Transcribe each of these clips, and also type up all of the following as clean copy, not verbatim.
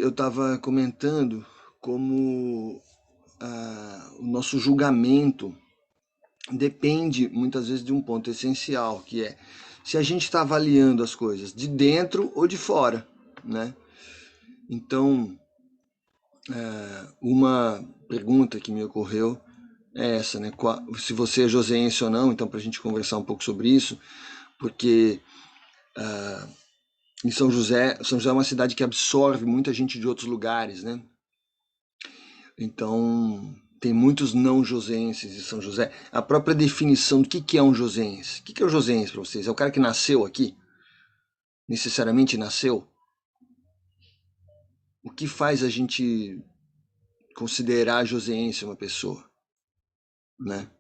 Eu estava comentando como o nosso julgamento depende muitas vezes de um ponto essencial, que é se a gente está avaliando as coisas de dentro ou de fora, né? Então, uma pergunta que me ocorreu é essa, né? Se você é joseense ou não, então para a gente conversar um pouco sobre isso, porque em São José é uma cidade que absorve muita gente de outros lugares, né? Então, tem muitos não josenses em São José. A própria definição do que é um josense. O que é o josense para vocês? É o cara que nasceu aqui? Necessariamente nasceu? O que faz a gente considerar joseense uma pessoa, né?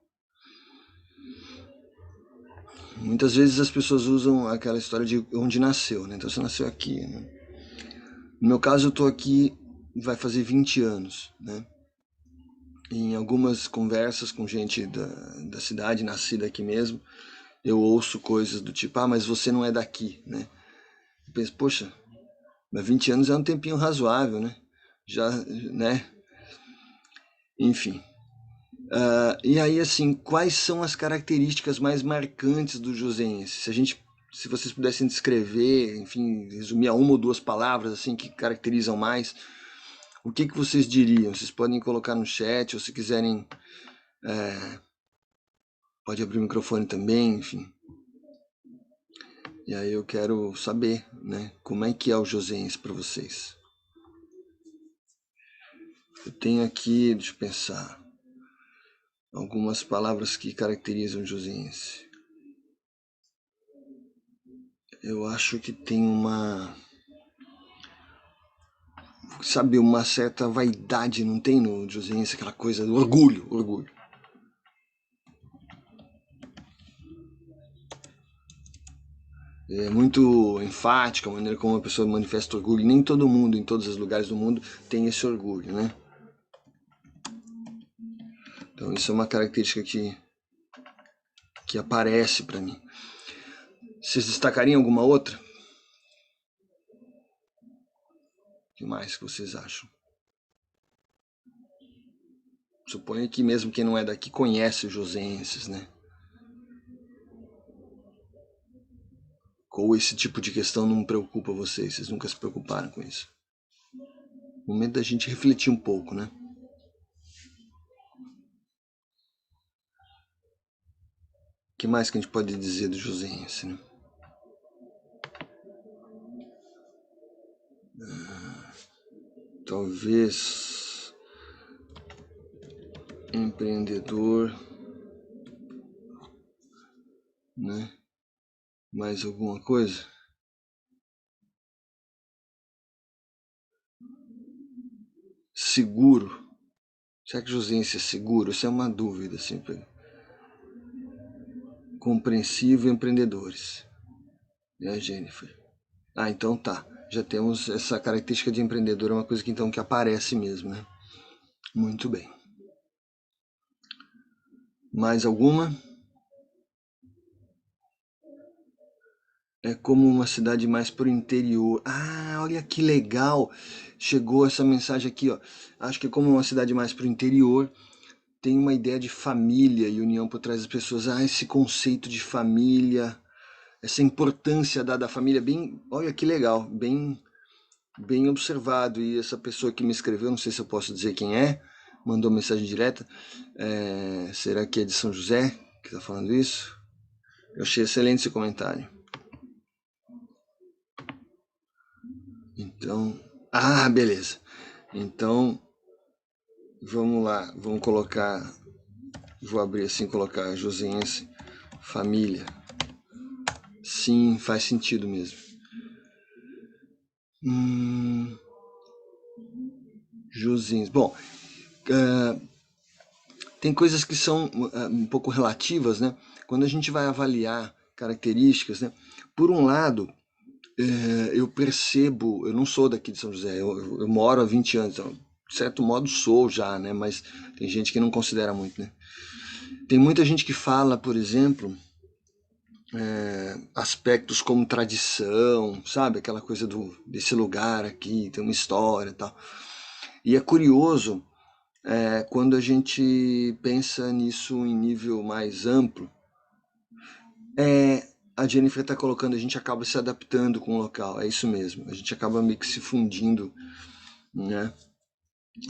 Muitas vezes as pessoas usam aquela história de onde nasceu, né? Então você nasceu aqui, né? No meu caso, eu tô aqui, vai fazer 20 anos, né? Em algumas conversas com gente da cidade, nascida aqui mesmo, eu ouço coisas do tipo, mas você não é daqui, né? Eu penso, poxa, mas 20 anos é um tempinho razoável, né? Já, né? Enfim. E aí, assim, quais são as características mais marcantes do joseense? Se vocês pudessem descrever, enfim, resumir a uma ou duas palavras, assim, que caracterizam mais, o que vocês diriam? Vocês podem colocar no chat, ou se quiserem, pode abrir o microfone também, enfim. E aí eu quero saber, né, como é que é o joseense para vocês. Eu tenho aqui, deixa eu pensar, algumas palavras que caracterizam o joseense. Eu acho que tem sabe, uma certa vaidade, não tem no joseense, aquela coisa do orgulho, orgulho. É muito enfática a maneira como a pessoa manifesta orgulho. Nem todo mundo, em todos os lugares do mundo, tem esse orgulho, né? Então isso é uma característica que aparece para mim. Vocês destacariam alguma outra? O que mais que vocês acham? Suponho que mesmo quem não é daqui conhece os joseenses, né? Ou esse tipo de questão não preocupa vocês nunca se preocuparam com isso? Momento da gente refletir um pouco, né? O que mais que a gente pode dizer do joseense, né? Talvez empreendedor, né? Mais alguma coisa? Seguro. Será que joseense é seguro? Isso é uma dúvida sempre. Compreensivo e empreendedores. E a Jennifer? Então tá. Já temos essa característica de empreendedor, é uma coisa que então que aparece mesmo, né? Muito bem. Mais alguma? É como uma cidade mais pro interior. Olha que legal! Chegou essa mensagem aqui, ó. Acho que é como uma cidade mais pro interior, tem uma ideia de família e união por trás das pessoas. Esse conceito de família, essa importância da família, bem, olha que legal, bem observado. E essa pessoa que me escreveu, não sei se eu posso dizer quem é, mandou mensagem direta. Será que é de São José que está falando isso? Eu achei excelente esse comentário. Então, beleza. Então, vamos lá, vamos colocar, vou abrir assim, colocar joseense, família. Sim, faz sentido mesmo. Joseense. Bom, tem coisas que são um pouco relativas, né? Quando a gente vai avaliar características, né? Por um lado, eu percebo, eu não sou daqui de São José, eu moro há 20 anos, então, de certo modo sou já, né? Mas tem gente que não considera muito, né? Tem muita gente que fala, por exemplo, aspectos como tradição, sabe? Aquela coisa desse lugar aqui, tem uma história e tal. E é curioso, quando a gente pensa nisso em nível mais amplo, a Jennifer está colocando, a gente acaba se adaptando com o local, é isso mesmo. A gente acaba meio que se fundindo, né?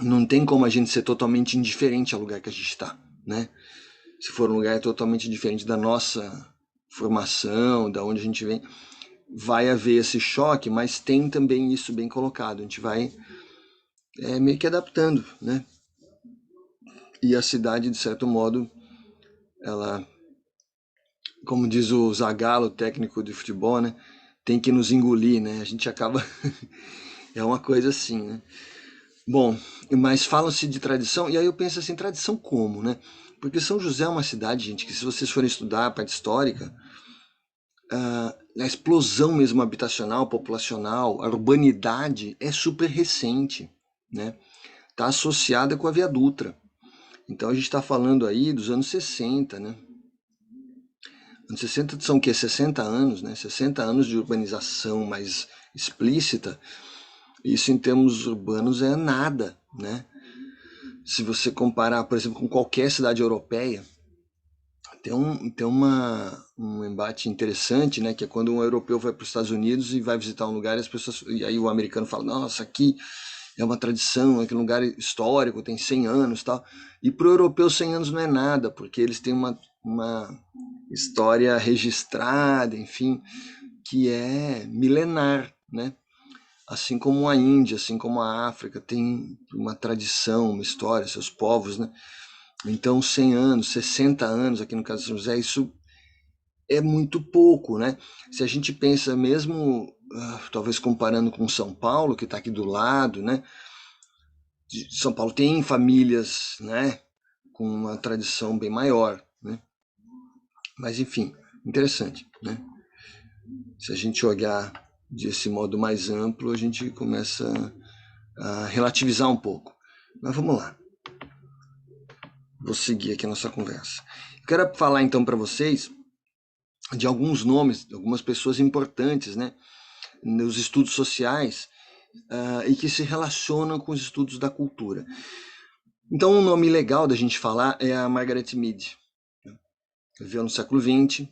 Não tem como a gente ser totalmente indiferente ao lugar que a gente está, né? Se for um lugar totalmente diferente da nossa formação, da onde a gente vem, vai haver esse choque, mas tem também isso bem colocado. A gente vai meio que adaptando, né? E a cidade, de certo modo, ela, como diz o Zagallo, técnico de futebol, né? Tem que nos engolir, né? A gente acaba. É uma coisa assim, né? Bom, mas falam-se de tradição, e aí eu penso assim, tradição como, né? Porque São José é uma cidade, gente, que se vocês forem estudar a parte histórica, a explosão mesmo habitacional, populacional, a urbanidade é super recente, né? Está associada com a Via Dutra. Então a gente está falando aí dos anos 60, né? Anos 60 são o quê? 60 anos, né? 60 anos de urbanização mais explícita. Isso em termos urbanos é nada, né? Se você comparar, por exemplo, com qualquer cidade europeia, tem um embate interessante, né? Que é quando um europeu vai para os Estados Unidos e vai visitar um lugar e as pessoas, e aí o americano fala, nossa, aqui é uma tradição, aquele lugar histórico, tem 100 anos, tal. E para o europeu 100 anos não é nada, porque eles têm uma história registrada, enfim, que é milenar, né? Assim como a Índia, assim como a África, tem uma tradição, uma história, seus povos, né? Então, 100 anos, 60 anos, aqui no caso de São José, isso é muito pouco, né? Se a gente pensa mesmo, talvez comparando com São Paulo, que está aqui do lado, né? São Paulo tem famílias, né? Com uma tradição bem maior, né? Mas, enfim, interessante, né? Se a gente olhar desse modo mais amplo, a gente começa a relativizar um pouco. Mas vamos lá. Vou seguir aqui a nossa conversa. Eu quero falar então para vocês de alguns nomes, de algumas pessoas importantes, né, nos estudos sociais e que se relacionam com os estudos da cultura. Então, um nome legal da gente falar é a Margaret Mead. Viveu no século XX,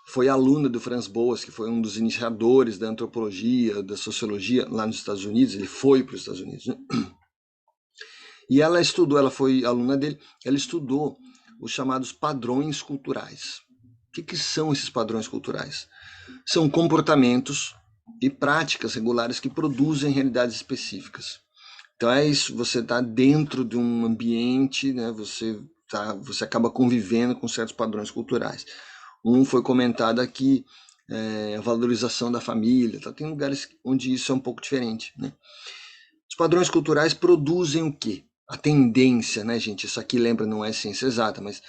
foi aluna do Franz Boas, que foi um dos iniciadores da antropologia, da sociologia lá nos Estados Unidos. Ele foi para os Estados Unidos, né? E ela estudou, ela foi aluna dele, ela estudou os chamados padrões culturais. O que são esses padrões culturais? São comportamentos e práticas regulares que produzem realidades específicas. Então é isso, você está dentro de um ambiente, né, você acaba convivendo com certos padrões culturais. Um foi comentado aqui, a valorização da família, tá? Tem lugares onde isso é um pouco diferente, né? Os padrões culturais produzem o quê? A tendência, né, gente? Isso aqui, lembra, não é ciência exata, mas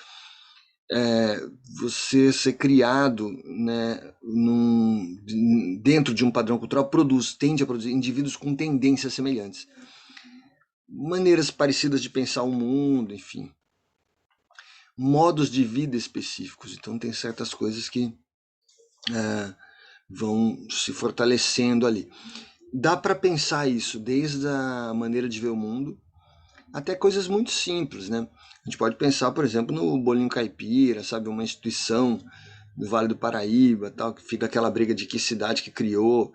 você ser criado, né, dentro de um padrão cultural tende a produzir indivíduos com tendências semelhantes. Maneiras parecidas de pensar o mundo, enfim. Modos de vida específicos. Então tem certas coisas que vão se fortalecendo ali. Dá para pensar isso desde a maneira de ver o mundo até coisas muito simples, né? A gente pode pensar, por exemplo, no bolinho caipira, sabe, uma instituição do Vale do Paraíba, tal, que fica aquela briga de que cidade que criou.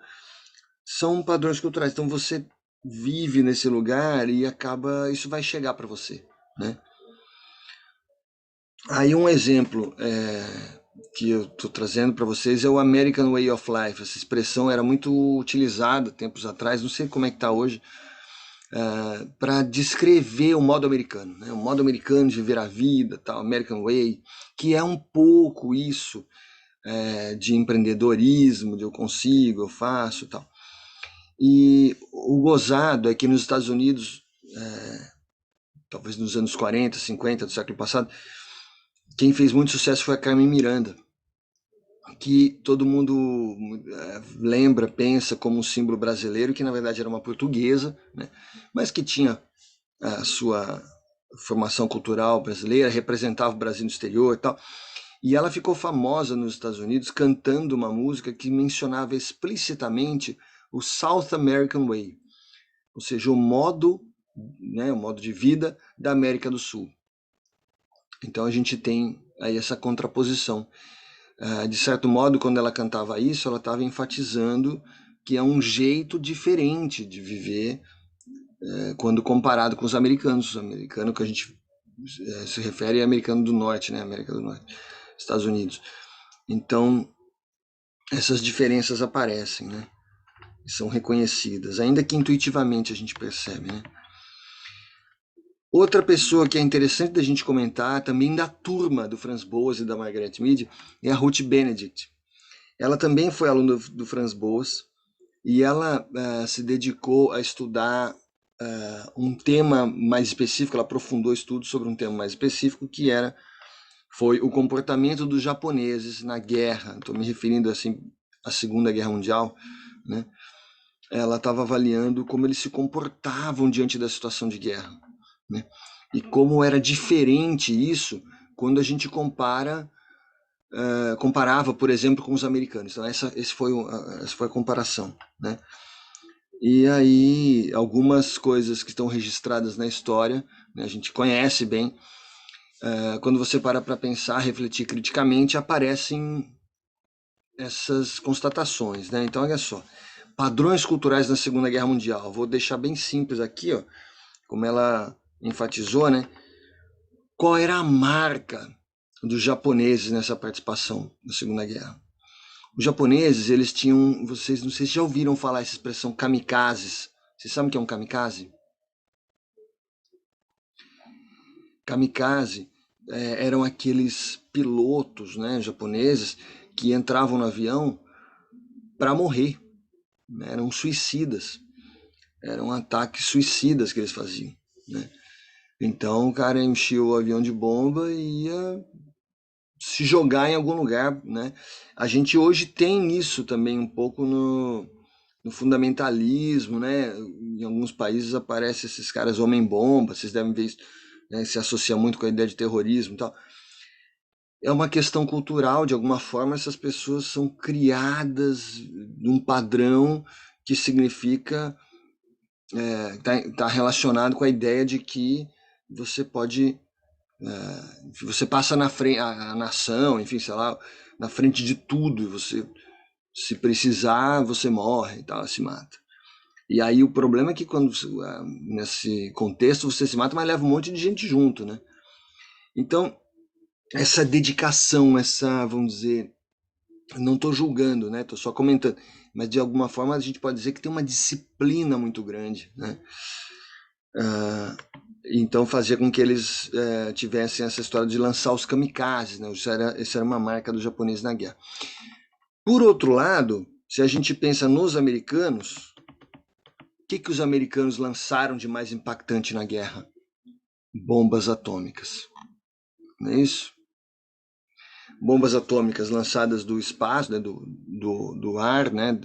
São padrões culturais. Então você vive nesse lugar e acaba, isso vai chegar para você, né? Aí um exemplo que eu estou trazendo para vocês é o American Way of Life. Essa expressão era muito utilizada tempos atrás, não sei como é que está hoje, para descrever o modo americano, né? O modo americano de viver a vida, tal, American Way, que é um pouco isso de empreendedorismo, de eu consigo, eu faço, tal. E o gozado é que nos Estados Unidos, talvez nos anos 40, 50 do século passado, quem fez muito sucesso foi a Carmen Miranda, que todo mundo lembra, pensa como um símbolo brasileiro, que na verdade era uma portuguesa, né? Mas que tinha a sua formação cultural brasileira, representava o Brasil no exterior e tal. E ela ficou famosa nos Estados Unidos cantando uma música que mencionava explicitamente o South American Way, ou seja, o modo, né, o modo de vida da América do Sul. Então a gente tem aí essa contraposição. De certo modo, quando ela cantava isso, ela estava enfatizando que é um jeito diferente de viver quando comparado com os americanos. O americano que a gente se refere é americano do norte, né? América do Norte, Estados Unidos. Então, essas diferenças aparecem, né? E são reconhecidas, ainda que intuitivamente a gente percebe, né? Outra pessoa que é interessante da gente comentar, também da turma do Franz Boas e da Margaret Mead, é a Ruth Benedict. Ela também foi aluna do Franz Boas e ela se dedicou a estudar um tema mais específico, ela aprofundou estudos sobre um tema mais específico, que foi o comportamento dos japoneses na guerra. Estou me referindo assim à Segunda Guerra Mundial, né? Ela estava avaliando como eles se comportavam diante da situação de guerra, né? E como era diferente isso quando a gente comparava, por exemplo, com os americanos. Então essa foi a comparação, né? E aí algumas coisas que estão registradas na história, né, a gente conhece bem. Quando você para pensar, refletir criticamente, aparecem essas constatações, né? Então olha só, padrões culturais na Segunda Guerra Mundial. Vou deixar bem simples aqui, ó, como ela enfatizou, né? Qual era a marca dos japoneses nessa participação na Segunda Guerra? Os japoneses, eles tinham, vocês não sei se já ouviram falar essa expressão kamikazes. Vocês sabem o que é um kamikaze? Kamikaze eram aqueles pilotos, né, japoneses que entravam no avião para morrer, né? Eram suicidas, eram ataques suicidas que eles faziam, né? Então o cara enchia o avião de bomba e ia se jogar em algum lugar, né? A gente hoje tem isso também um pouco no fundamentalismo, né? Em alguns países aparecem esses caras homem-bomba, vocês devem ver isso, né? Se associa muito com a ideia de terrorismo e tal. É uma questão cultural, de alguma forma essas pessoas são criadas num padrão que significa tá relacionado com a ideia de que você pode você passa na frente a nação, enfim, sei lá, na frente de tudo, e você se precisar você morre e tal, se mata. E aí o problema é que quando nesse contexto você se mata, mas leva um monte de gente junto, né? Então essa dedicação, essa, vamos dizer, não estou julgando, né? Estou só comentando, mas de alguma forma a gente pode dizer que tem uma disciplina muito grande, né? Então fazia com que eles tivessem essa história de lançar os kamikazes, né? Isso era uma marca dos japoneses na guerra. Por outro lado, se a gente pensa nos americanos, o que os americanos lançaram de mais impactante na guerra? Bombas atômicas, não é isso? Bombas atômicas lançadas do espaço, né, do ar, né,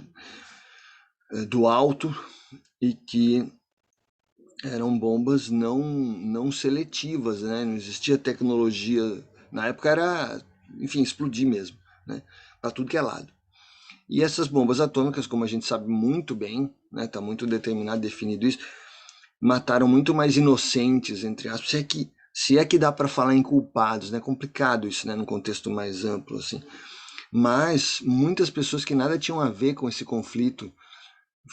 do alto, e que eram bombas não seletivas, né? Não existia tecnologia. Na época era, enfim, explodir mesmo, né? Para tudo que é lado. E essas bombas atômicas, como a gente sabe muito bem, né? Tá muito determinado, definido isso, mataram muito mais inocentes, entre aspas. Se é que dá para falar em culpados, né? Complicado isso, né? Num contexto mais amplo, assim. Mas muitas pessoas que nada tinham a ver com esse conflito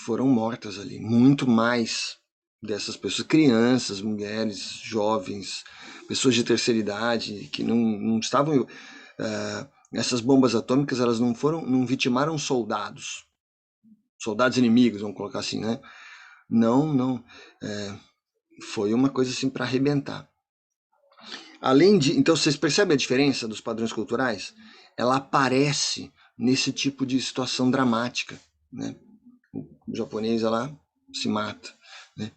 foram mortas ali, muito mais dessas pessoas, crianças, mulheres, jovens, pessoas de terceira idade que não estavam. Essas bombas atômicas elas não vitimaram soldados inimigos, vamos colocar assim, né? Não, foi uma coisa assim para arrebentar. Além de, então vocês percebem a diferença dos padrões culturais? Ela aparece nesse tipo de situação dramática, né? O japonês ela se mata, né?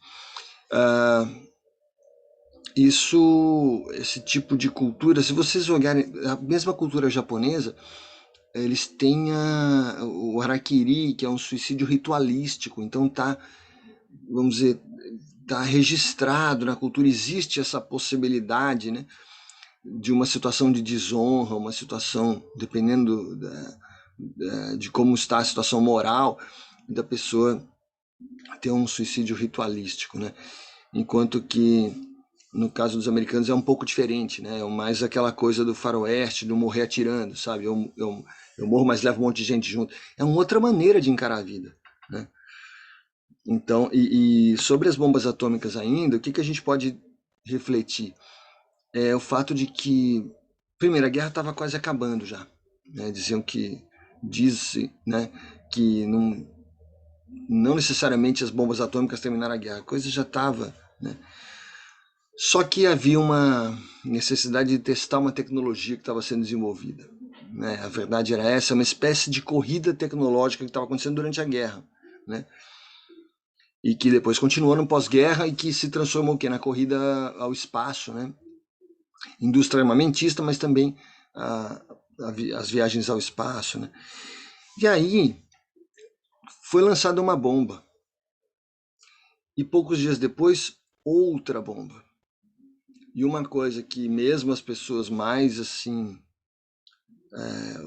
Esse tipo de cultura, se vocês olharem a mesma cultura japonesa, eles têm o harakiri, que é um suicídio ritualístico, então vamos dizer, tá registrado na cultura, existe essa possibilidade, né? de uma situação de desonra, uma situação, dependendo de como está a situação moral da pessoa, ter um suicídio ritualístico, né? Enquanto que no caso dos americanos é um pouco diferente, né? É mais aquela coisa do faroeste, do morrer atirando, sabe? Eu morro, mas levo um monte de gente junto. É uma outra maneira de encarar a vida, né? Então, e sobre as bombas atômicas ainda, o que, que a gente pode refletir? É o fato de que, primeiro, a guerra estava quase acabando já, né? Diz-se, né, que não necessariamente as bombas atômicas terminaram a guerra, a coisa já estava, né? Só que havia uma necessidade de testar uma tecnologia que estava sendo desenvolvida, né? A verdade era essa, uma espécie de corrida tecnológica que estava acontecendo durante a guerra, né? E que depois continuou no pós-guerra e que se transformou o quê? Na corrida ao espaço, né? Indústria armamentista, mas também as viagens ao espaço, né? E aí foi lançada uma bomba. E poucos dias depois, outra bomba. E uma coisa que mesmo as pessoas mais assim,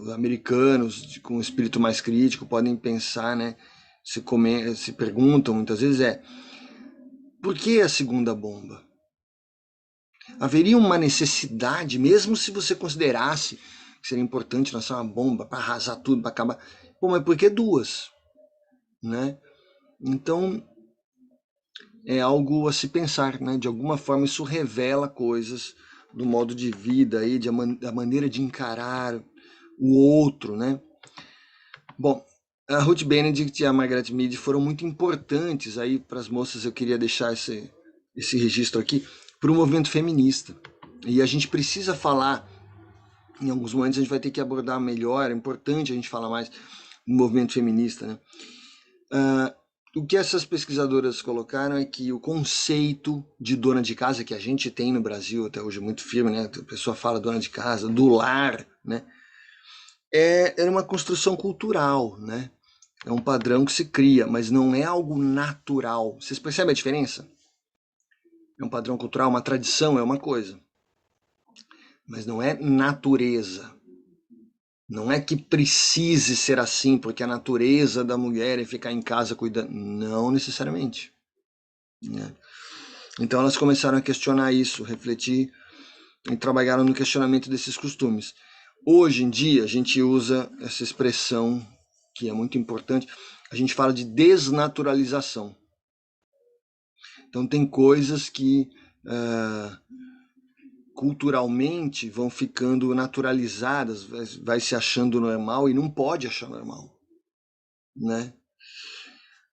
os americanos com um espírito mais crítico podem pensar, né? Se perguntam muitas vezes por que a segunda bomba? Haveria uma necessidade, mesmo se você considerasse que seria importante lançar uma bomba para arrasar tudo, para acabar. Pô, mas por que duas? Né? Então, é algo a se pensar, né? De alguma forma isso revela coisas do modo de vida aí, da maneira de encarar o outro, né? Bom, a Ruth Benedict e a Margaret Mead foram muito importantes aí para as moças. Eu queria deixar esse registro aqui para o movimento feminista. E a gente precisa falar, em alguns momentos a gente vai ter que abordar melhor, é importante a gente falar mais do movimento feminista, né? O que essas pesquisadoras colocaram é que o conceito de dona de casa que a gente tem no Brasil até hoje muito firme, né? A pessoa fala dona de casa, do lar, né? É uma construção cultural, né? É um padrão que se cria, mas não é algo natural. Vocês percebem a diferença? É um padrão cultural, uma tradição é uma coisa, mas não é natureza. Não é que precise ser assim, porque a natureza da mulher é ficar em casa cuidando. Não necessariamente. Né? Então elas começaram a questionar isso, refletir e trabalharam no questionamento desses costumes. Hoje em dia a gente usa essa expressão que é muito importante, a gente fala de desnaturalização. Então tem coisas que culturalmente vão ficando naturalizadas, vai se achando normal e não pode achar normal, né?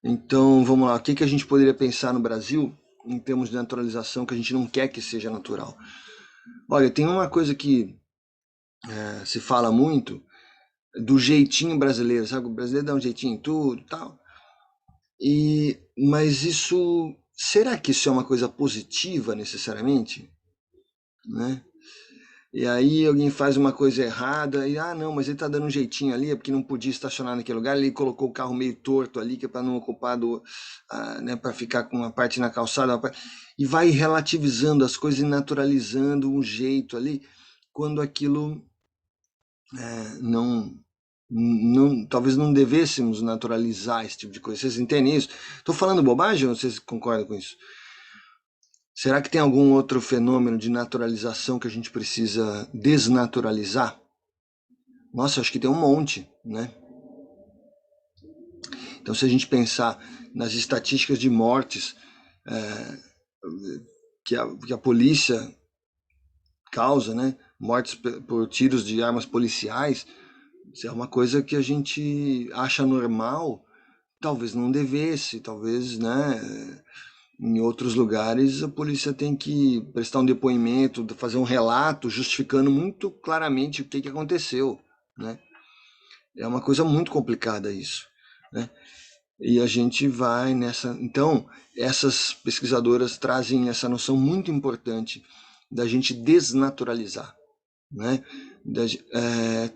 Então vamos lá, o que a gente poderia pensar no Brasil em termos de naturalização que a gente não quer que seja natural? Olha, tem uma coisa que se fala muito do jeitinho brasileiro, sabe? O brasileiro dá um jeitinho em tudo, tal. Mas isso, será que isso é uma coisa positiva necessariamente, né? E aí alguém faz uma coisa errada e não, mas ele tá dando um jeitinho ali, é porque não podia estacionar naquele lugar, ele colocou o carro meio torto ali, que é para não ocupar né, para ficar com uma parte na calçada, e vai relativizando as coisas e naturalizando um jeito ali, quando aquilo talvez não devêssemos naturalizar esse tipo de coisa. Vocês entendem isso? Estou falando bobagem ou vocês concordam com isso? Será que tem algum outro fenômeno de naturalização que a gente precisa desnaturalizar? Nossa, acho que tem um monte, né? Então, se a gente pensar nas estatísticas de mortes que a polícia causa, né? Mortes por tiros de armas policiais, se é uma coisa que a gente acha normal, talvez não devesse, talvez, né? Em outros lugares, a polícia tem que prestar um depoimento, fazer um relato justificando muito claramente o que aconteceu, né? É uma coisa muito complicada isso, né? E a gente vai nessa. Então, essas pesquisadoras trazem essa noção muito importante da gente desnaturalizar, né?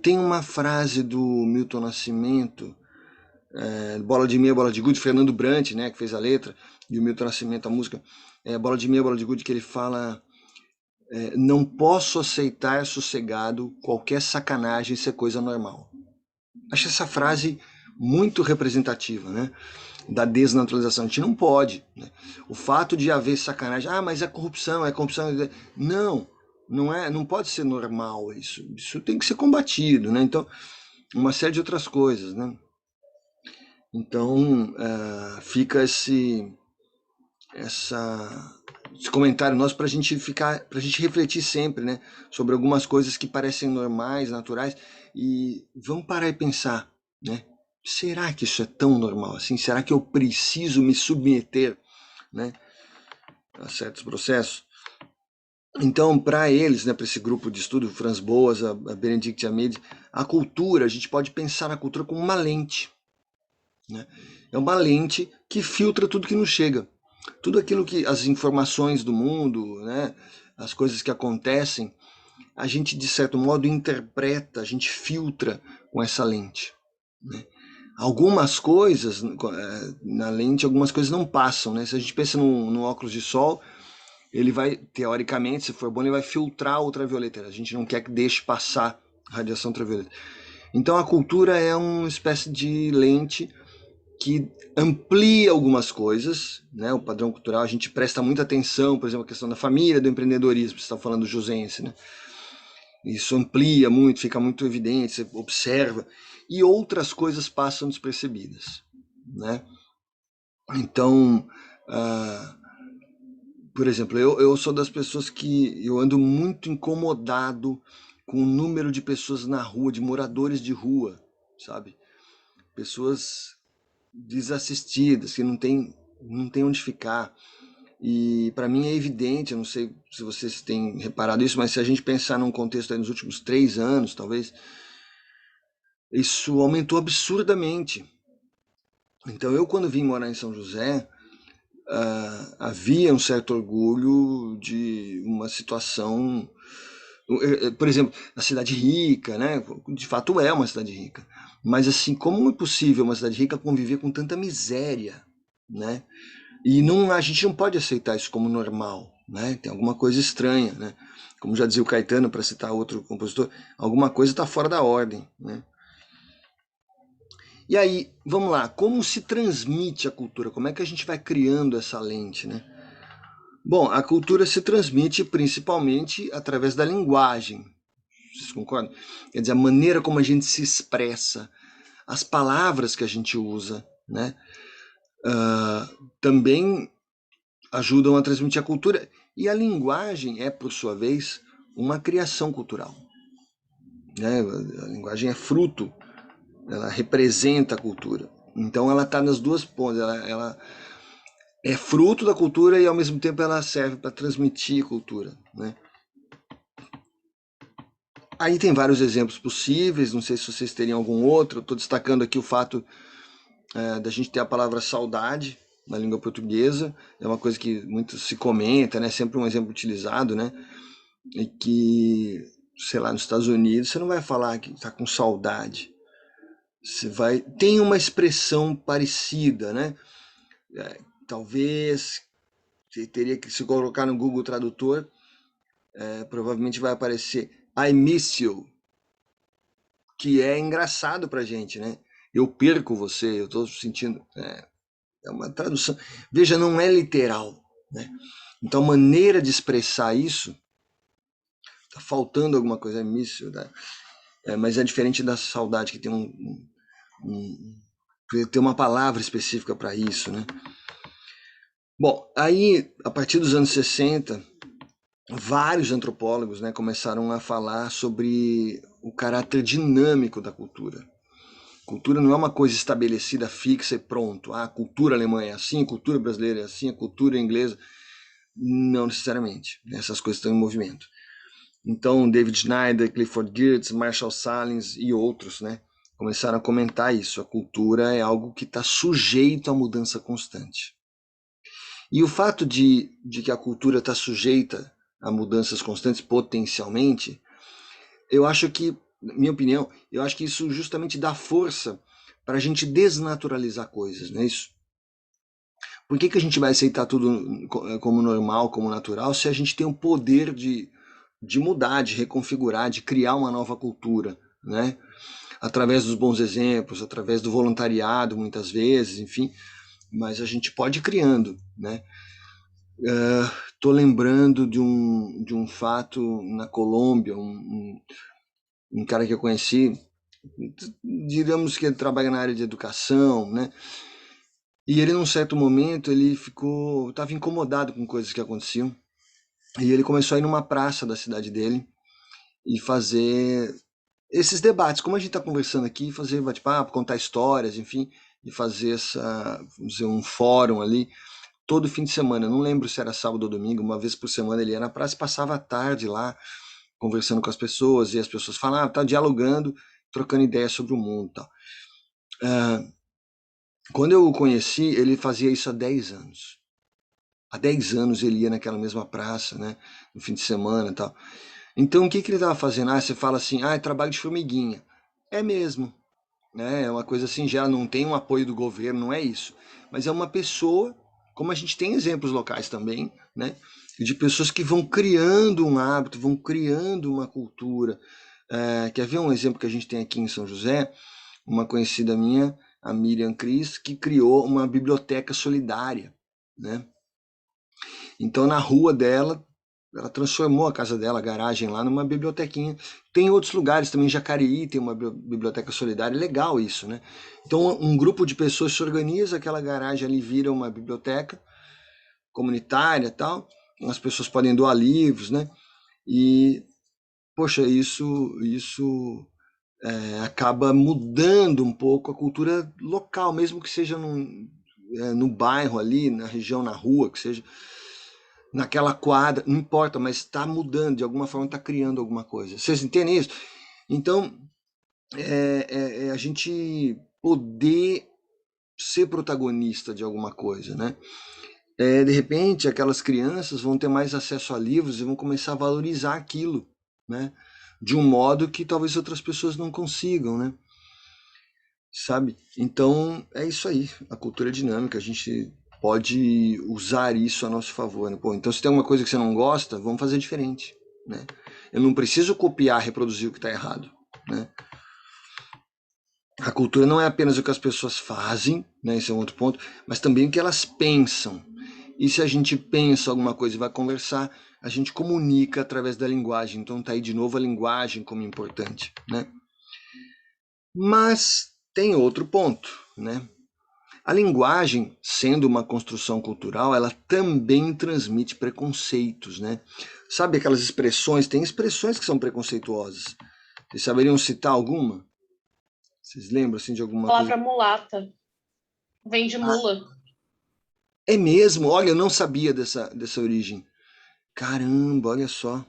Tem uma frase do Milton Nascimento, Bola de Meia, Bola de Gude, Fernando Brant, né, que fez a letra, e o Milton Nascimento a música, Bola de Meia, Bola de Gude, que ele fala não posso aceitar sossegado qualquer sacanagem ser coisa normal. Acho essa frase muito representativa, né? Da desnaturalização. A gente não pode. Né? O fato de haver sacanagem, mas é corrupção, é corrupção. Não, não pode ser normal isso. Isso tem que ser combatido, né? Então, uma série de outras coisas, né? Então, fica esse comentário nosso para a gente refletir sempre, né? Sobre algumas coisas que parecem normais, naturais, e vamos parar e pensar, né? Será que isso é tão normal assim? Será que eu preciso me submeter, né, a certos processos? Então, para eles, né, para esse grupo de estudo, Franz Boas, a Benedict Amid, a cultura, a gente pode pensar na cultura como uma lente. Né? É uma lente que filtra tudo que nos chega. Tudo aquilo que, as informações do mundo, né, as coisas que acontecem, a gente, de certo modo, interpreta, a gente filtra com essa lente. Né? Algumas coisas, na lente, algumas coisas não passam. Né? Se a gente pensa no óculos de sol, ele vai, teoricamente, se for bom, ele vai filtrar a ultravioleta. A gente não quer que deixe passar a radiação ultravioleta. Então a cultura é uma espécie de lente que amplia algumas coisas, né? O padrão cultural, a gente presta muita atenção, por exemplo, a questão da família, do empreendedorismo, você está falando do Josense, né? Isso amplia muito, fica muito evidente, você observa, e outras coisas passam despercebidas, né? Então, por exemplo, eu sou das pessoas que eu ando muito incomodado com o número de pessoas na rua, de moradores de rua, sabe? Pessoas desassistidas, que não tem onde ficar. E para mim é evidente, eu não sei se vocês têm reparado isso, mas se a gente pensar num contexto aí nos últimos 3 anos, talvez, isso aumentou absurdamente. Então eu, quando vim morar em São José, havia um certo orgulho de uma situação, por exemplo, a cidade rica, né? De fato é uma cidade rica, mas assim, como é possível uma cidade rica conviver com tanta miséria, né? E a gente não pode aceitar isso como normal, né? Tem alguma coisa estranha, né? Como já dizia o Caetano, para citar outro compositor, alguma coisa está fora da ordem, né? E aí, vamos lá, como se transmite a cultura? Como é que a gente vai criando essa lente, né? Bom, a cultura se transmite principalmente através da linguagem. Vocês concordam? Quer dizer, a maneira como a gente se expressa, as palavras que a gente usa, né? Também ajudam a transmitir a cultura. E a linguagem é, por sua vez, uma criação cultural. Né? A linguagem é fruto, ela representa a cultura. Então ela está nas duas pontas. Ela é fruto da cultura e ao mesmo tempo ela serve para transmitir cultura. Né? Aí tem vários exemplos possíveis, não sei se vocês teriam algum outro. Estou destacando aqui o fato da gente ter a palavra saudade na língua portuguesa. É uma coisa que muito se comenta, né? Sempre um exemplo utilizado, né? E que, sei lá, nos Estados Unidos você não vai falar que está com saudade. Você vai. Tem uma expressão parecida, né? Talvez você teria que se colocar no Google Tradutor, provavelmente vai aparecer I miss you, que é engraçado pra gente, né? Eu perco você, eu tô sentindo. É uma tradução. Veja, não é literal, né? Então a maneira de expressar isso tá faltando alguma coisa, I miss you, né? Mas é diferente da saudade, que tem tem uma palavra específica para isso, né? Bom, aí, a partir dos anos 60, vários antropólogos, né, começaram a falar sobre o caráter dinâmico da cultura. Cultura não é uma coisa estabelecida, fixa e pronto. A cultura alemã é assim, a cultura brasileira é assim, a cultura inglesa. Não necessariamente. Essas coisas estão em movimento. Então, David Schneider, Clifford Geertz, Marshall Salins e outros, né, começaram a comentar isso. A cultura é algo que está sujeito à mudança constante. E o fato de que a cultura está sujeita a mudanças constantes potencialmente, eu acho que, minha opinião, eu acho que isso justamente dá força para a gente desnaturalizar coisas, não é isso? Por que a gente vai aceitar tudo como normal, como natural, se a gente tem o poder de de mudar, de reconfigurar, de criar uma nova cultura, né? Através dos bons exemplos, através do voluntariado, muitas vezes, enfim, mas a gente pode ir criando, né? Tô lembrando de um fato na Colômbia, um cara que eu conheci, digamos que ele trabalha na área de educação, né? E ele, num certo momento, estava incomodado com coisas que aconteciam, e ele começou a ir numa praça da cidade dele e fazer esses debates, como a gente está conversando aqui, fazer bate-papo, contar histórias, enfim, e fazer vamos dizer, um fórum ali todo fim de semana. Eu não lembro se era sábado ou domingo, uma vez por semana ele ia na praça e passava a tarde lá conversando com as pessoas, e as pessoas falavam, tá dialogando, trocando ideias sobre o mundo e tal. Quando eu o conheci, ele fazia isso há 10 anos. Há 10 anos ele ia naquela mesma praça, né, no fim de semana e tal. Então, o que ele estava fazendo? Você fala assim, é trabalho de formiguinha. É mesmo, né? É uma coisa assim, já não tem um apoio do governo, não é isso. Mas é uma pessoa, como a gente tem exemplos locais também, né? De pessoas que vão criando um hábito, vão criando uma cultura. Quer ver um exemplo que a gente tem aqui em São José? Uma conhecida minha, a Miriam Cris, que criou uma biblioteca solidária, né? Então, na rua dela, ela transformou a casa dela, a garagem lá, numa bibliotequinha. Tem outros lugares também, Jacareí tem uma biblioteca solidária, legal isso, né? Então, um grupo de pessoas se organiza, aquela garagem ali vira uma biblioteca comunitária e tal. As pessoas podem doar livros, né? E, poxa, isso acaba mudando um pouco a cultura local, mesmo que seja no bairro ali, na região, na rua, que seja naquela quadra, não importa, mas está mudando, de alguma forma está criando alguma coisa. Vocês entendem isso? Então, é a gente poder ser protagonista de alguma coisa, né? De repente, aquelas crianças vão ter mais acesso a livros e vão começar a valorizar aquilo, né? De um modo que talvez outras pessoas não consigam, né? Sabe? Então, é isso aí. A cultura é dinâmica, a gente pode usar isso a nosso favor, né? Pô, então se tem alguma coisa que você não gosta, vamos fazer diferente, né? Eu não preciso copiar, reproduzir o que está errado, né? A cultura não é apenas o que as pessoas fazem, né? Esse é um outro ponto, mas também o que elas pensam. E se a gente pensa alguma coisa e vai conversar, a gente comunica através da linguagem. Então tá aí de novo a linguagem como importante, né? Mas tem outro ponto, né? A linguagem, sendo uma construção cultural, ela também transmite preconceitos, né? Sabe aquelas expressões? Tem expressões que são preconceituosas. Vocês saberiam citar alguma? Vocês lembram assim de A alguma coisa? palavra mulata vem de mula. É mesmo? Olha, eu não sabia dessa origem. Caramba, olha só.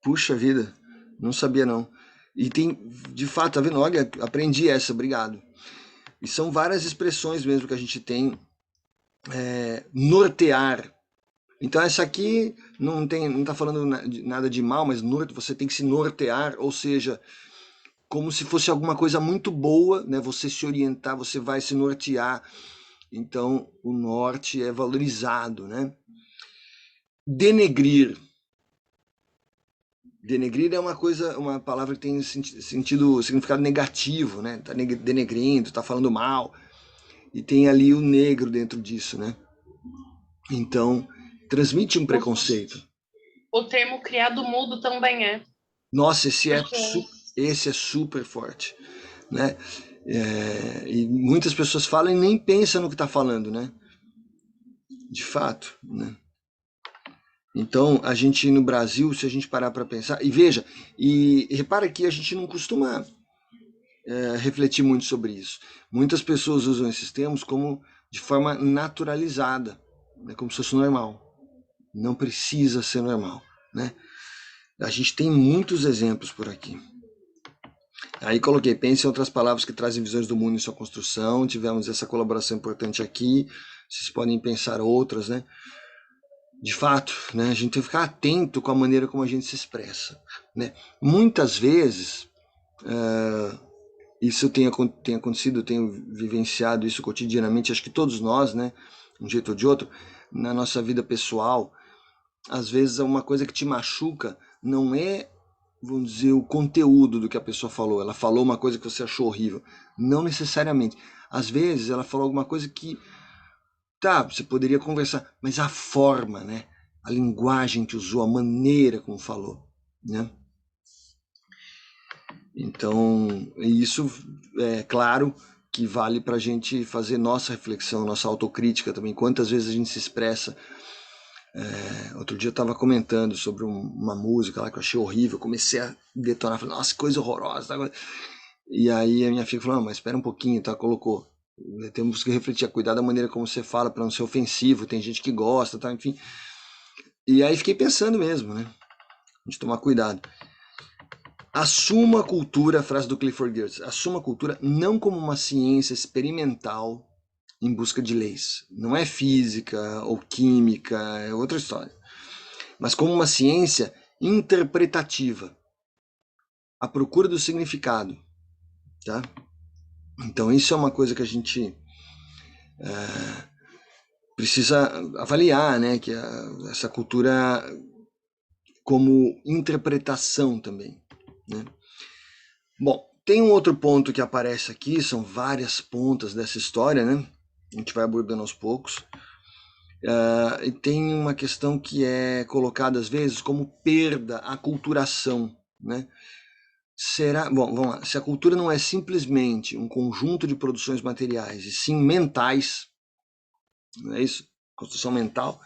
Puxa vida, não sabia não. E tem, de fato, tá vendo? Olha, aprendi essa, obrigado. E são várias expressões mesmo que a gente tem. Nortear. Então essa aqui não está falando nada de mal, mas você tem que se nortear, ou seja, como se fosse alguma coisa muito boa, né? Você se orientar, você vai se nortear. Então o norte é valorizado, né? Denegrir. Denegrir é uma coisa, uma palavra que tem sentido, significado negativo, né? Tá denegrindo, tá falando mal. E tem ali o negro dentro disso, né? Então, transmite um O, preconceito. o termo criado mudo também é. Nossa, Porque esse é super forte, né? E muitas pessoas falam e nem pensam no que está falando, né? De fato, né? Então, a gente no Brasil, se a gente parar para pensar, e veja, e repara que a gente não costuma refletir muito sobre isso. Muitas pessoas usam esses termos como de forma naturalizada, né? Como se fosse normal. Não precisa ser normal, né? A gente tem muitos exemplos por aqui. Aí coloquei, pense em outras palavras que trazem visões do mundo em sua construção. Tivemos essa colaboração importante aqui. Vocês podem pensar outras, né? De fato, né? A gente tem que ficar atento com a maneira como a gente se expressa, né? Muitas vezes, isso tem acontecido, eu tenho vivenciado isso cotidianamente, acho que todos nós, né? De um jeito ou de outro, na nossa vida pessoal. às vezes uma coisa que te machuca não é, vamos dizer, o conteúdo do que a pessoa falou. Ela falou uma coisa que você achou horrível. Não necessariamente. Às vezes ela falou alguma coisa que, tá, você poderia conversar, mas a forma, né? A linguagem que usou, a maneira como falou, né? Então, isso é claro que vale para a gente fazer nossa reflexão, nossa autocrítica também. Quantas vezes a gente se expressa. Outro dia eu estava comentando sobre uma música lá que eu achei horrível, comecei a detonar, falei, nossa, coisa horrorosa. E aí a minha filha falou, mas espera um pouquinho, tá? Colocou. Temos que refletir, cuidar da maneira como você fala para não ser ofensivo, tem gente que gosta, tá? Enfim. E aí fiquei pensando mesmo, né? A gente tomar cuidado. Assuma a cultura, a frase do Clifford Geertz, assuma a cultura não como uma ciência experimental em busca de leis. Não é física ou química, é outra história. Mas como uma ciência interpretativa, à procura do significado, tá? Então isso é uma coisa que a gente precisa avaliar, né? Que essa cultura como interpretação também, né? Bom, tem um outro ponto que aparece aqui, são várias pontas dessa história, né? A gente vai abordando aos poucos. E tem uma questão que é colocada às vezes como perda, aculturação, né? Será, bom, vamos lá. Se a cultura não é simplesmente um conjunto de produções materiais, e sim mentais, não é isso? Construção mental.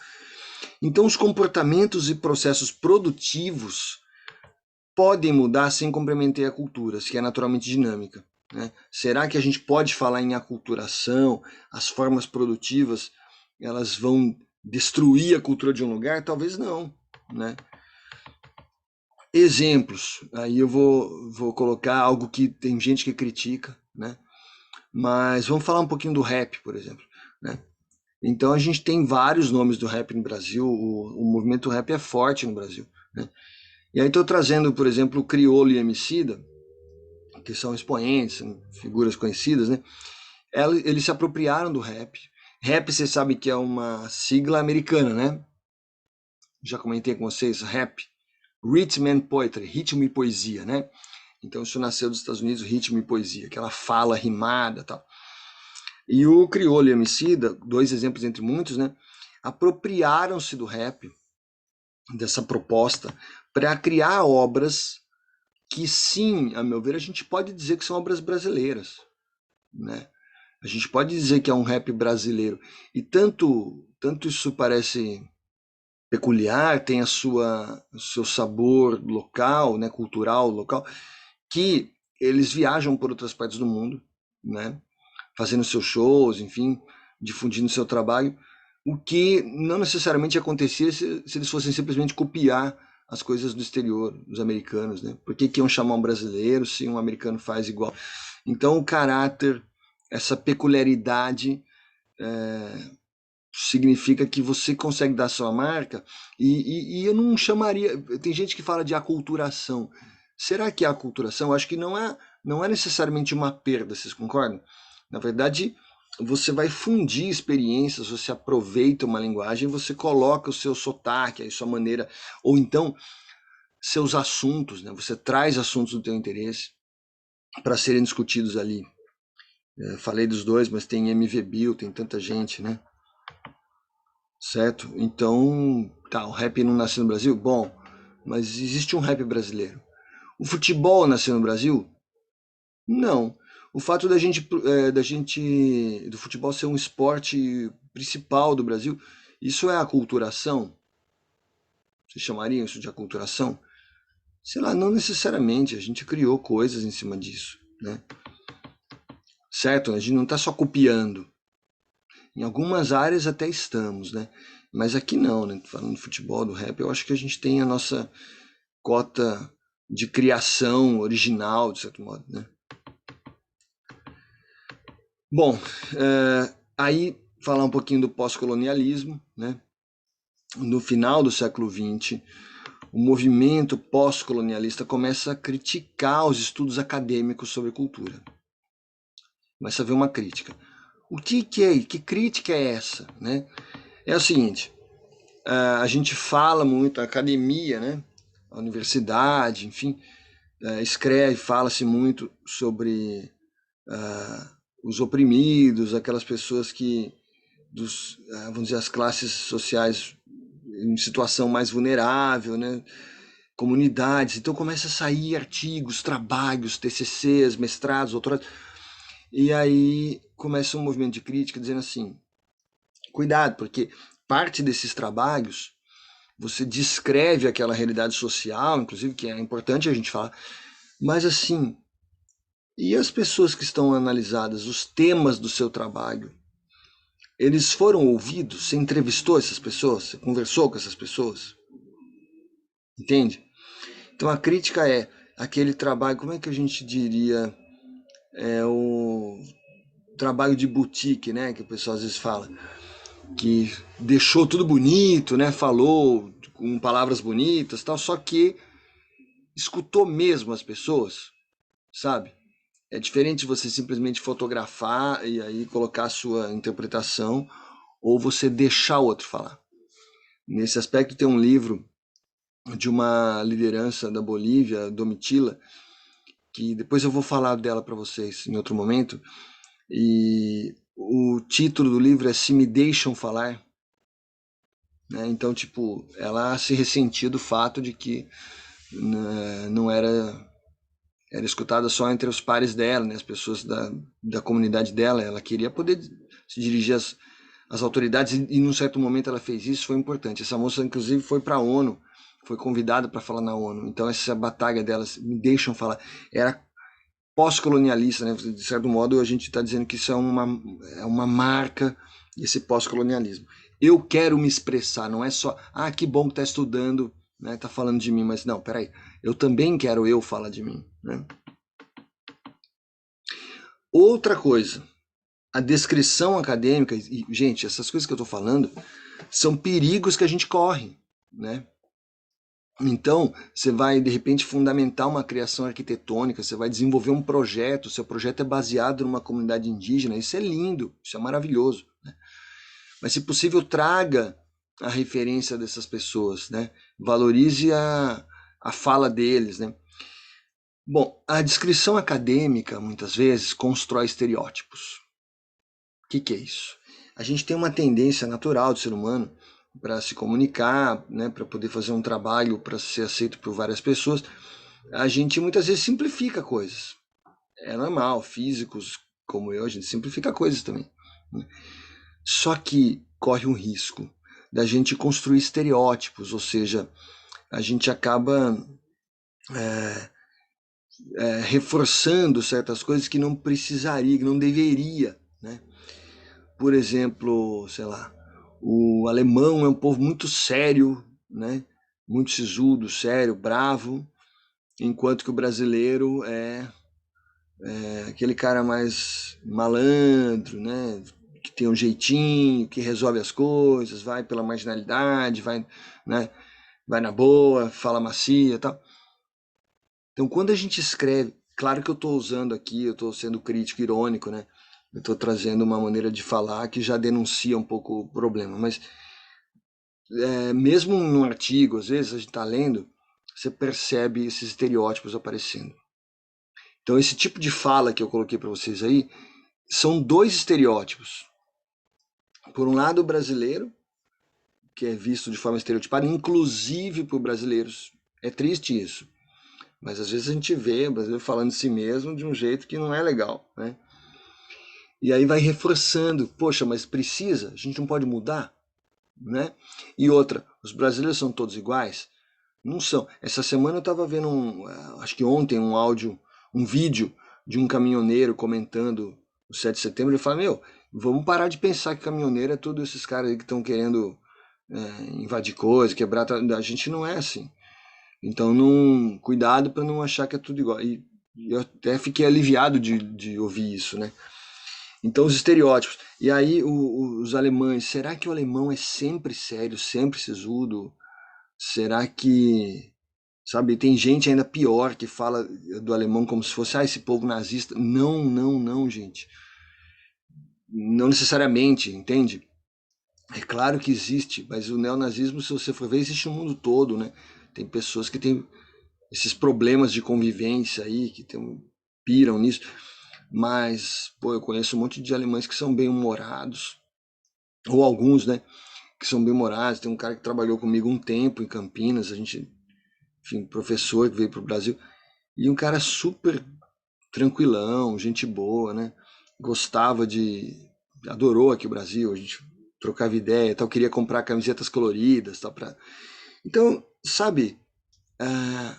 Então, os comportamentos e processos produtivos podem mudar sem comprometer a cultura, que é naturalmente dinâmica. Né? Será que a gente pode falar em aculturação? As formas produtivas elas vão destruir a cultura de um lugar? Talvez não. Né? Exemplos. Aí eu vou colocar algo que tem gente que critica, né? Mas vamos falar um pouquinho do rap, por exemplo. Né? Então a gente tem vários nomes do rap no Brasil, o movimento rap é forte no Brasil. Né? E aí estou trazendo, por exemplo, o Criolo e Emicida, que são expoentes, figuras conhecidas, né? Eles se apropriaram do rap. Rap, você sabe que é uma sigla americana, né? Já comentei com vocês, rap, Rhythm and Poetry, ritmo e poesia, né? Então isso nasceu dos Estados Unidos, ritmo e poesia, aquela fala rimada, tal. E o Criolo e o Emicida, dois exemplos entre muitos, né? Apropriaram-se do rap, dessa proposta, para criar obras que sim, a meu ver, a gente pode dizer que são obras brasileiras, né? A gente pode dizer que é um rap brasileiro. E tanto isso parece peculiar, tem o seu sabor local, né, cultural local, que eles viajam por outras partes do mundo, né, fazendo seus shows, enfim, difundindo seu trabalho, o que não necessariamente acontecia se eles fossem simplesmente copiar as coisas do exterior, dos americanos, né? Por que iam chamar um brasileiro se um americano faz igual? Então, o caráter, essa peculiaridade significa que você consegue dar sua marca e eu não chamaria. Tem gente que fala de aculturação. Será que é aculturação? Eu acho que não é necessariamente uma perda, vocês concordam? Na verdade, você vai fundir experiências, você aproveita uma linguagem, você coloca o seu sotaque, a sua maneira, ou então seus assuntos, né? Você traz assuntos do teu interesse para serem discutidos ali. Falei dos dois, mas tem MV Bill, tem tanta gente, né? Certo? Então, tá, o rap não nasceu no Brasil? Bom, mas existe um rap brasileiro. O futebol nasceu no Brasil? Não. O fato do futebol ser um esporte principal do Brasil, isso é aculturação? Vocês chamariam isso de aculturação? Sei lá, não necessariamente. A gente criou coisas em cima disso, né? Certo? A gente não está só copiando. Em algumas áreas até estamos, né? Mas aqui não, né? Falando do futebol, do rap, eu acho que a gente tem a nossa cota de criação original, de certo modo, né? Bom, aí falar um pouquinho do pós-colonialismo, né? No final do século XX, o movimento pós-colonialista começa a criticar os estudos acadêmicos sobre cultura. Começa a haver uma crítica. O que é? Que crítica é essa, né? É o seguinte: a gente fala muito, a academia, né? A universidade, enfim, escreve, fala-se muito sobre os oprimidos, aquelas pessoas que, vamos dizer, as classes sociais em situação mais vulnerável, né? Comunidades. Então começa a sair artigos, trabalhos, TCCs, mestrados, doutorados. E aí começa um movimento de crítica dizendo assim: cuidado, porque parte desses trabalhos você descreve aquela realidade social, inclusive, que é importante a gente falar, mas assim, e as pessoas que estão analisadas, os temas do seu trabalho, eles foram ouvidos? Você entrevistou essas pessoas? Você conversou com essas pessoas? Entende? Então a crítica é aquele trabalho, como é que a gente diria? É o trabalho de boutique, né? Que o pessoal às vezes fala. Que deixou tudo bonito, né? Falou com palavras bonitas tal, só que escutou mesmo as pessoas, sabe? É diferente você simplesmente fotografar e aí colocar a sua interpretação ou você deixar o outro falar. Nesse aspecto tem um livro de uma liderança da Bolívia, Domitila, que depois eu vou falar dela para vocês em outro momento, e o título do livro é Se Me Deixam Falar, né? Então, tipo, ela se ressentia do fato de que, né, não era escutada só entre os pares dela, né, as pessoas da comunidade dela. Ela queria poder se dirigir às autoridades e num certo momento ela fez isso, foi importante. Essa moça, inclusive, foi para a ONU, foi convidada para falar na ONU. Então, essa batalha delas, me deixam falar, era pós-colonialista, né? De certo modo, a gente está dizendo que isso é uma marca desse pós-colonialismo. Eu quero me expressar, não é só, que bom que está estudando, né? Tá falando de mim, mas não, peraí, eu também quero eu falar de mim, né? Outra coisa, a descrição acadêmica, e, gente, essas coisas que eu estou falando são perigos que a gente corre, né? Então, você vai, de repente, fundamentar uma criação arquitetônica, você vai desenvolver um projeto, seu projeto é baseado numa comunidade indígena, isso é lindo, isso é maravilhoso, né? Mas, se possível, traga a referência dessas pessoas, né? Valorize a fala deles, né? Bom, a descrição acadêmica, muitas vezes, constrói estereótipos. O que é isso? A gente tem uma tendência natural do ser humano para se comunicar, né, para poder fazer um trabalho, para ser aceito por várias pessoas. A gente muitas vezes simplifica coisas. É normal, físicos como eu, a gente simplifica coisas também, né? Só que corre um risco da gente construir estereótipos, ou seja, a gente acaba reforçando certas coisas que não precisaria, que não deveria, né? Por exemplo, sei lá, o alemão é um povo muito sério, né? Muito sisudo, sério, bravo, enquanto que o brasileiro é aquele cara mais malandro, né? Que tem um jeitinho, que resolve as coisas, vai pela marginalidade, vai, né? Vai na boa, fala macia e tal. Então, quando a gente escreve, claro que eu estou usando aqui, eu estou sendo crítico, irônico, né? Eu estou trazendo uma maneira de falar que já denuncia um pouco o problema, mas mesmo num artigo, às vezes a gente está lendo, você percebe esses estereótipos aparecendo. Então, esse tipo de fala que eu coloquei para vocês aí são dois estereótipos. Por um lado, o brasileiro, que é visto de forma estereotipada, inclusive por brasileiros. É triste isso, mas às vezes a gente vê o brasileiro falando de si mesmo de um jeito que não é legal, né? E aí vai reforçando, poxa, mas precisa? A gente não pode mudar, né? E outra, os brasileiros são todos iguais? Não são. Essa semana eu estava vendo acho que ontem, um áudio, um vídeo de um caminhoneiro comentando o 7 de setembro. Ele fala, meu, vamos parar de pensar que caminhoneiro é todos esses caras aí que estão querendo invadir coisa, quebrar. A gente não é assim. Então, não, cuidado para não achar que é tudo igual. E eu até fiquei aliviado de ouvir isso, né? Então, os estereótipos. E aí, os alemães, será que o alemão é sempre sério, sempre sisudo? Será que, sabe, tem gente ainda pior que fala do alemão como se fosse, esse povo nazista. Não, não, não, gente. Não necessariamente, entende? É claro que existe, mas o neonazismo, se você for ver, existe no mundo todo, né? Tem pessoas que têm esses problemas de convivência aí, piram nisso. Mas, pô, eu conheço um monte de alemães que são bem-humorados, ou alguns, né, que são bem-humorados. Tem um cara que trabalhou comigo um tempo em Campinas, a gente, enfim, professor que veio pro Brasil, e um cara super tranquilão, gente boa, né? Gostava adorou aqui o Brasil, a gente trocava ideia, tal, queria comprar camisetas coloridas, tal, para. Então, sabe, ah,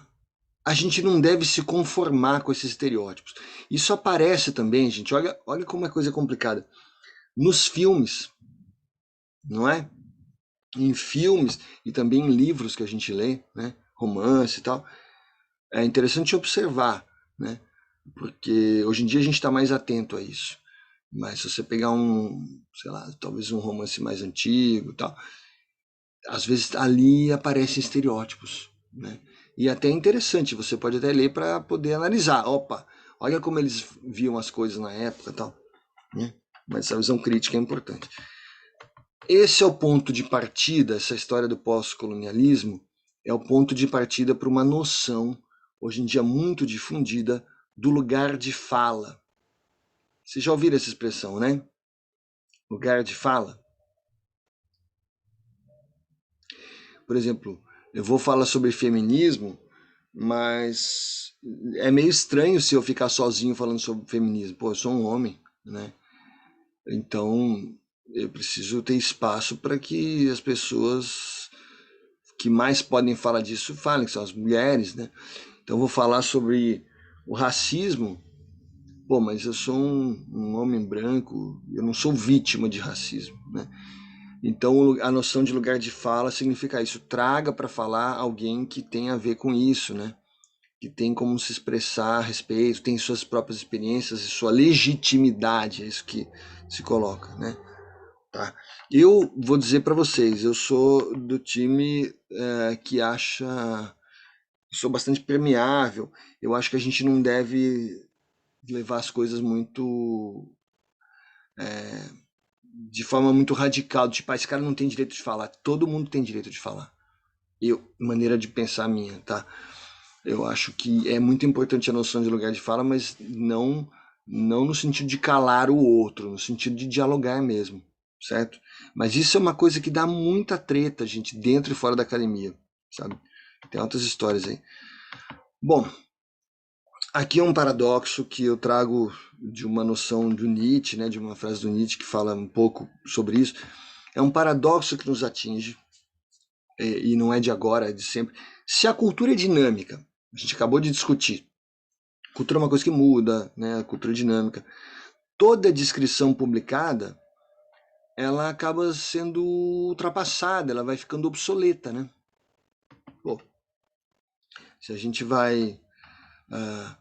a gente não deve se conformar com esses estereótipos. Isso aparece também, gente. Olha como é coisa complicada. Nos filmes, não é? Em filmes e também em livros que a gente lê, né? Romance e tal. É interessante observar, né? Porque hoje em dia a gente está mais atento a isso. Mas se você pegar sei lá, talvez um romance mais antigo e tal, às vezes ali aparecem estereótipos, né? E até é interessante, você pode até ler para poder analisar. Opa, olha como eles viam as coisas na época e tal, né? Mas essa visão crítica é importante. Esse é o ponto de partida, essa história do pós-colonialismo, é o ponto de partida para uma noção, hoje em dia muito difundida, do lugar de fala. Vocês já ouviram essa expressão, né? Lugar de fala. Por exemplo, eu vou falar sobre feminismo, mas é meio estranho se eu ficar sozinho falando sobre feminismo. Pô, eu sou um homem, né? Então eu preciso ter espaço para que as pessoas que mais podem falar disso falem, que são as mulheres, né? Então eu vou falar sobre o racismo. Pô, mas eu sou um homem branco, eu não sou vítima de racismo, né? Então a noção de lugar de fala significa isso. Traga para falar alguém que tem a ver com isso, né? Que tem como se expressar a respeito, tem suas próprias experiências e sua legitimidade, é isso que se coloca, né? Tá. Eu vou dizer para vocês, eu sou do time que acha, sou bastante permeável. Eu acho que a gente não deve levar as coisas muito de forma muito radical, tipo, esse cara não tem direito de falar. Todo mundo tem direito de falar. Maneira de pensar minha, tá? Eu acho que é muito importante a noção de lugar de fala, mas não no sentido de calar o outro, no sentido de dialogar mesmo, certo? Mas isso é uma coisa que dá muita treta, gente, dentro e fora da academia, sabe? Tem outras histórias aí. Bom, aqui é um paradoxo que eu trago de uma noção do Nietzsche, né, de uma frase do Nietzsche que fala um pouco sobre isso. É um paradoxo que nos atinge, e não é de agora, é de sempre. Se a cultura é dinâmica, a gente acabou de discutir, cultura é uma coisa que muda, né, a cultura é dinâmica. Toda descrição publicada, ela acaba sendo ultrapassada, ela vai ficando obsoleta, né? Pô, se a gente vai ah,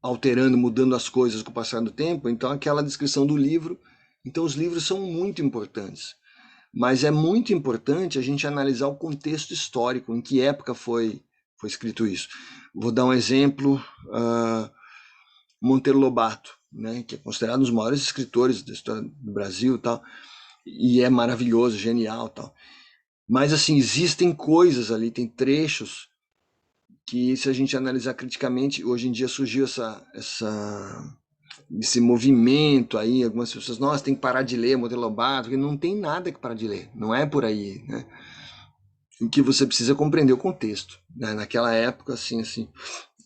alterando, mudando as coisas com o passar do tempo, então aquela descrição do livro, então os livros são muito importantes. Mas é muito importante a gente analisar o contexto histórico, em que época foi escrito isso. Vou dar um exemplo, Monteiro Lobato, né, que é considerado um dos maiores escritores da história do Brasil e tal, e é maravilhoso, genial tal. Mas assim, existem coisas ali, tem trechos que se a gente analisar criticamente, hoje em dia surgiu esse movimento aí, algumas pessoas, nossa, tem que parar de ler Monteiro Lobato, porque não tem nada que parar de ler, não é por aí, né? O que você precisa compreender o contexto, né? Naquela época, assim.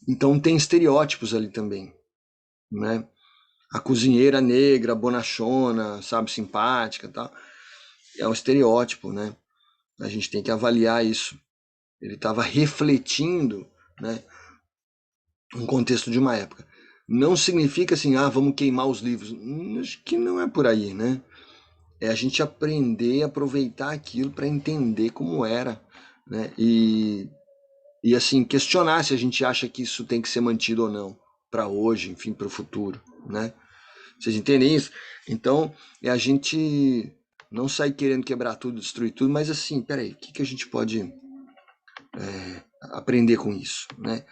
Então tem estereótipos ali também, né? A cozinheira negra, bonachona, sabe, simpática, tal, é um estereótipo, né? A gente tem que avaliar isso. Ele estava refletindo, né, um contexto de uma época. Não significa assim, vamos queimar os livros. Acho que não é por aí, né? É a gente aprender a aproveitar aquilo para entender como era, né? E assim, questionar se a gente acha que isso tem que ser mantido ou não, para hoje, enfim, para o futuro, né? Vocês entendem isso? Então, é a gente não sair querendo quebrar tudo, destruir tudo, mas assim, peraí, o que a gente pode aprender com isso, né?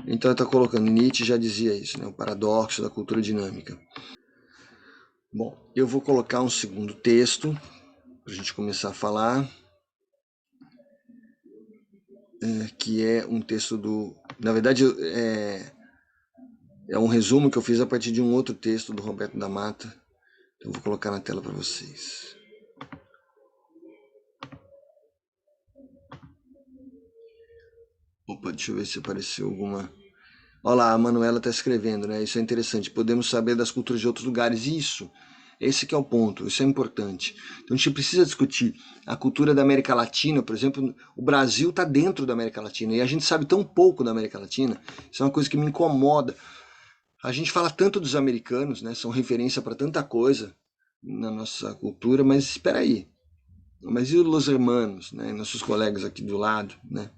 Então, está colocando, Nietzsche já dizia isso, né? O paradoxo da cultura dinâmica. Bom, eu vou colocar um segundo texto para a gente começar a falar, que é um texto do... Na verdade, é um resumo que eu fiz a partir de um outro texto do Roberto da Mata. Então, eu vou colocar na tela para vocês. Opa, deixa eu ver se apareceu alguma... Olha lá, a Manuela está escrevendo, né? Isso é interessante. Podemos saber das culturas de outros lugares. Isso, esse que é o ponto. Isso é importante. Então a gente precisa discutir a cultura da América Latina, por exemplo. O Brasil está dentro da América Latina e a gente sabe tão pouco da América Latina. Isso é uma coisa que me incomoda. A gente fala tanto dos americanos, né? São referência para tanta coisa na nossa cultura, mas espera aí. Mas e os hermanos, né? Nossos colegas aqui do lado, né?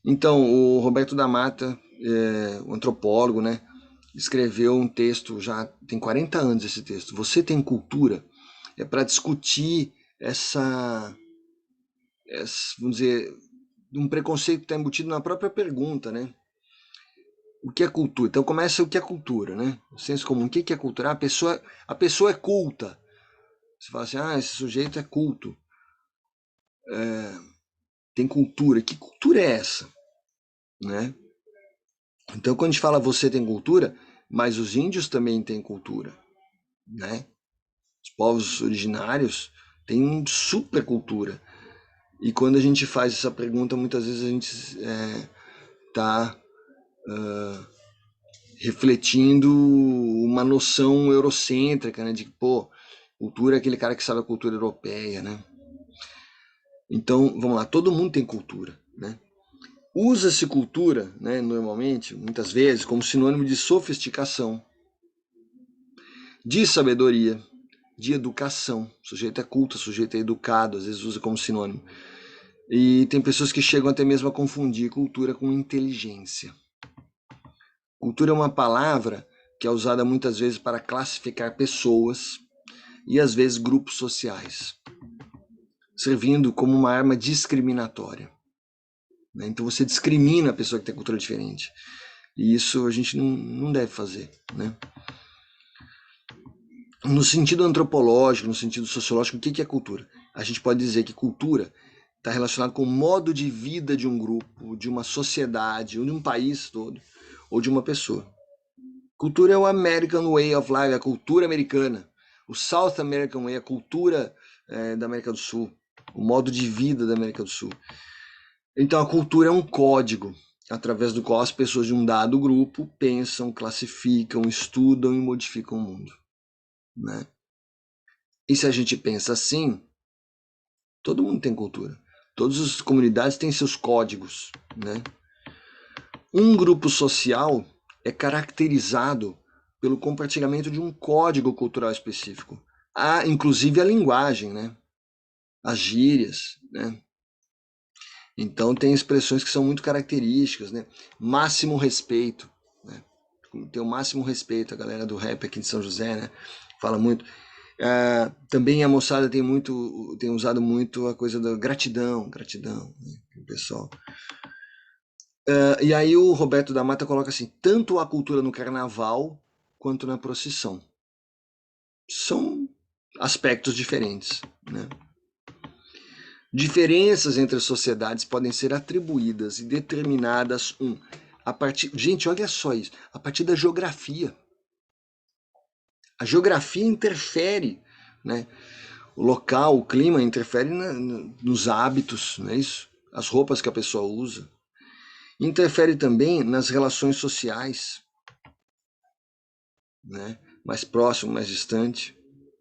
Então, o Roberto da Mata, o antropólogo, né, escreveu um texto, já tem 40 anos esse texto, Você Tem Cultura? É para discutir vamos dizer, um preconceito que está embutido na própria pergunta, né? O que é cultura? Então começa o que é cultura, né? O senso comum, o que é cultura? A pessoa é culta. Você fala assim, esse sujeito é culto. Tem cultura. Que cultura é essa? Né? Então, quando a gente fala você tem cultura, mas os índios também têm cultura, né? Os povos originários têm super cultura. E quando a gente faz essa pergunta, muitas vezes a gente está refletindo uma noção eurocêntrica, né? De que, cultura é aquele cara que sabe a cultura europeia, né? Então, vamos lá, todo mundo tem cultura, né? Usa-se cultura, né, normalmente, muitas vezes, como sinônimo de sofisticação, de sabedoria, de educação. O sujeito é culto, o sujeito é educado, às vezes usa como sinônimo. E tem pessoas que chegam até mesmo a confundir cultura com inteligência. Cultura é uma palavra que é usada muitas vezes para classificar pessoas e às vezes grupos sociais, servindo como uma arma discriminatória. Então você discrimina a pessoa que tem cultura diferente. E isso a gente não deve fazer, né? No sentido antropológico, no sentido sociológico, o que é cultura? A gente pode dizer que cultura está relacionado com o modo de vida de um grupo, de uma sociedade, ou de um país todo, ou de uma pessoa. Cultura é o American Way of Life, a cultura americana. O South American Way, a cultura da América do Sul, o modo de vida da América do Sul. Então a cultura é um código através do qual as pessoas de um dado grupo pensam, classificam, estudam e modificam o mundo, né? E se a gente pensa assim, todo mundo tem cultura. Todas as comunidades têm seus códigos, né? Um grupo social é caracterizado pelo compartilhamento de um código cultural específico. Há, inclusive, a linguagem, né? As gírias, né? Então tem expressões que são muito características, né? Máximo respeito, né? Tem o máximo respeito, a galera do rap aqui de São José, né? Fala muito. Também a moçada tem usado muito a coisa da gratidão, né? O pessoal. E aí o Roberto da Mata coloca assim, tanto a cultura no carnaval quanto na procissão. São aspectos diferentes, né? Diferenças entre as sociedades podem ser atribuídas e determinadas a partir... Gente, olha só isso. A partir da geografia. A geografia interfere, né? O local, o clima interfere nos hábitos, não é isso? As roupas que a pessoa usa. Interfere também nas relações sociais, né? Mais próximo, mais distante,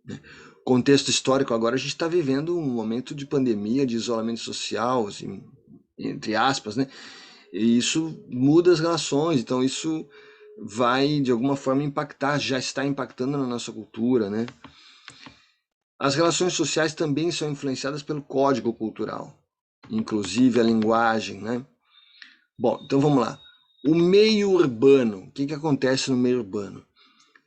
né? Contexto histórico agora, a gente está vivendo um momento de pandemia, de isolamento social, assim, entre aspas, né? E isso muda as relações, então isso vai de alguma forma impactar, já está impactando na nossa cultura, né? As relações sociais também são influenciadas pelo código cultural, inclusive a linguagem, né? Bom, então vamos lá. O meio urbano, o que acontece no meio urbano?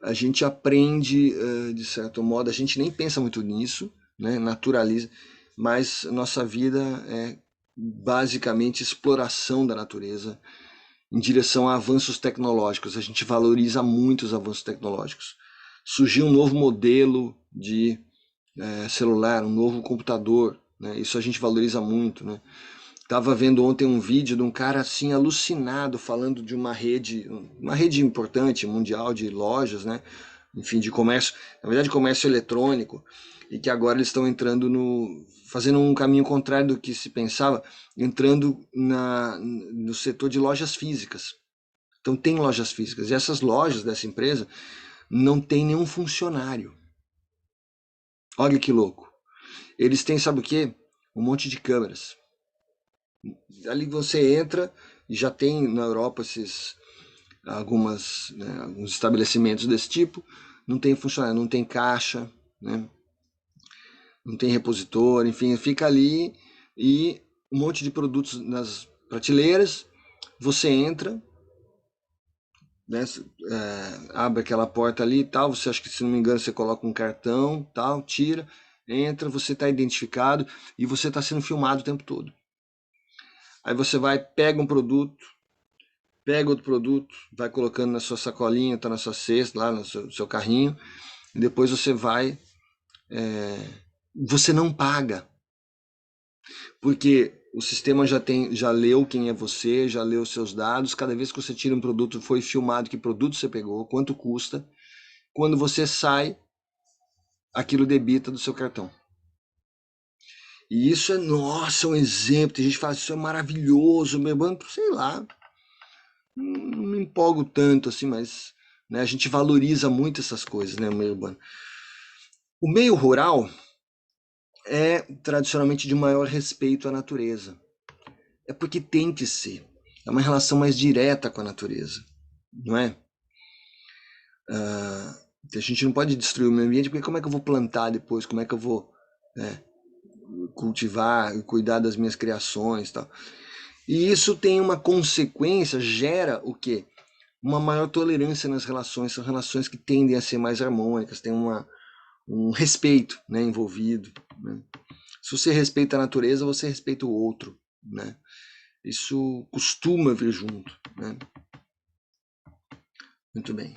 A gente aprende, de certo modo, a gente nem pensa muito nisso, né? Naturaliza, mas nossa vida é basicamente exploração da natureza em direção a avanços tecnológicos. A gente valoriza muito os avanços tecnológicos. Surgiu um novo modelo de celular, um novo computador, né? Isso a gente valoriza muito, né? Tava vendo ontem um vídeo de um cara assim alucinado falando de uma rede importante mundial de lojas, né? Enfim, de comércio, na verdade comércio eletrônico, e que agora eles estão entrando fazendo um caminho contrário do que se pensava, entrando no setor de lojas físicas. Então tem lojas físicas, e essas lojas dessa empresa não tem nenhum funcionário. Olha que louco. Eles têm, sabe o quê? Um monte de câmeras. Ali você entra e já tem na Europa alguns estabelecimentos desse tipo. Não tem funcionário, não tem caixa, né? Não tem repositor, enfim, fica ali e um monte de produtos nas prateleiras. Você entra, né, abre aquela porta ali e tal. Você acha que, se não me engano, você coloca um cartão, tal, tira, entra, você está identificado e você está sendo filmado o tempo todo. Aí você vai, pega um produto, pega outro produto, vai colocando na sua sacolinha, tá na sua cesta, lá no seu carrinho, e depois você vai. Você não paga, porque o sistema já leu quem é você, já leu os seus dados. Cada vez que você tira um produto, foi filmado que produto você pegou, quanto custa. Quando você sai, aquilo debita do seu cartão. E isso nossa, um exemplo. Tem gente que fala, isso é maravilhoso, meu banco, sei lá. Não me empolgo tanto assim, mas, né, a gente valoriza muito essas coisas, né, o meio urbano. O meio rural é tradicionalmente de maior respeito à natureza. É porque tem que ser. É uma relação mais direta com a natureza, não é? A gente não pode destruir o meio ambiente, porque como é que eu vou plantar depois? Como é que eu vou, né, cultivar e cuidar das minhas criações e tal? E isso tem uma consequência, gera o quê? Uma maior tolerância nas relações. São relações que tendem a ser mais harmônicas, tem um respeito, né, envolvido, né? Se você respeita a natureza, você respeita o outro, né? Isso costuma vir junto, né? Muito bem.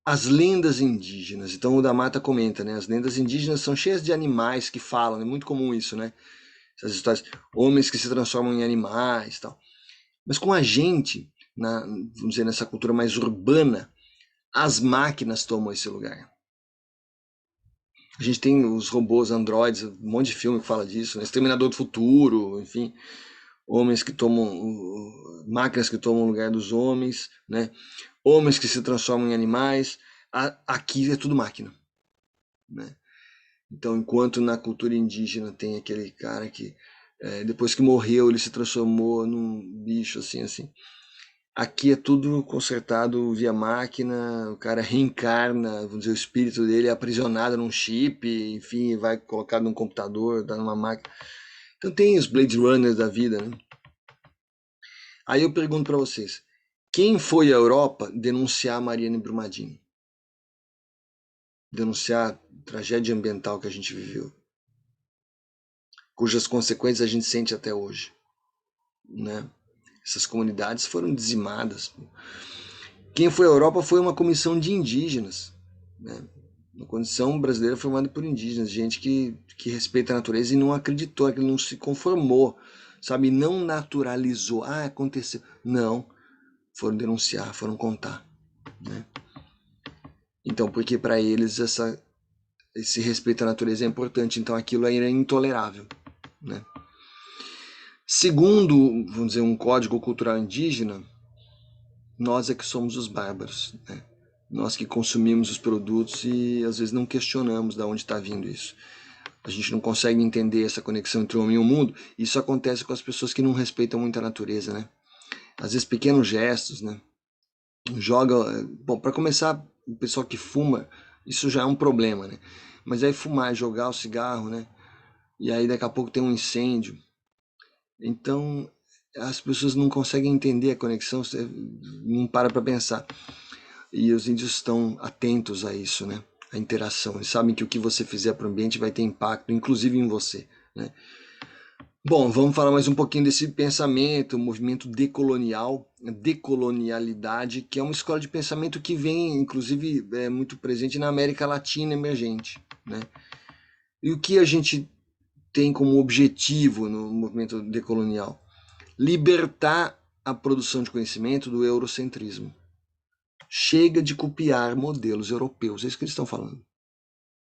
As lendas indígenas. Então o da Mata comenta, né? As lendas indígenas são cheias de animais que falam. É muito comum isso, né? Essas histórias, homens que se transformam em animais, tal. Mas com a gente, vamos dizer, nessa cultura mais urbana, as máquinas tomam esse lugar. A gente tem os robôs, androides, um monte de filme que fala disso, né? Exterminador do Futuro, enfim, homens que tomam, máquinas que tomam o lugar dos homens, né? Homens que se transformam em animais. Aqui é tudo máquina, né? Então, enquanto na cultura indígena tem aquele cara que depois que morreu ele se transformou num bicho assim. Aqui é tudo consertado via máquina, o cara reencarna, vamos dizer, o espírito dele é aprisionado num chip, enfim, vai colocado num computador, tá numa máquina. Então tem os Blade Runners da vida, né? Aí eu pergunto para vocês, quem foi à Europa denunciar a Mariana Brumadinho? Denunciar a tragédia ambiental que a gente viveu, cujas consequências a gente sente até hoje, né? Essas comunidades foram dizimadas. Quem foi à Europa foi uma comissão de indígenas, né? Uma condição brasileira formada por indígenas, gente que respeita a natureza e não acreditou, que não se conformou, sabe? Não naturalizou. Ah, aconteceu. Não. Foram denunciar, foram contar, né? Então, porque para eles esse respeito à natureza é importante, então aquilo era intolerável, né? Segundo, vamos dizer, um código cultural indígena, nós é que somos os bárbaros, né? Nós que consumimos os produtos e às vezes não questionamos de onde está vindo isso. A gente não consegue entender essa conexão entre o homem e o mundo. Isso acontece com as pessoas que não respeitam muito a natureza, né? Às vezes pequenos gestos, né? Bom, para começar, o pessoal que fuma, isso já é um problema, né? Mas aí fumar, jogar o cigarro, né? E aí daqui a pouco tem um incêndio. Então as pessoas não conseguem entender a conexão, você não para pensar. E os índios estão atentos a isso, né? A interação. Eles sabem que o que você fizer para o ambiente vai ter impacto, inclusive em você, né? Bom, vamos falar mais um pouquinho desse pensamento, o movimento decolonial, decolonialidade, que é uma escola de pensamento que vem, inclusive, muito presente na América Latina emergente, né? E o que a gente tem como objetivo no movimento decolonial? Libertar a produção de conhecimento do eurocentrismo. Chega de copiar modelos europeus, é isso que eles estão falando.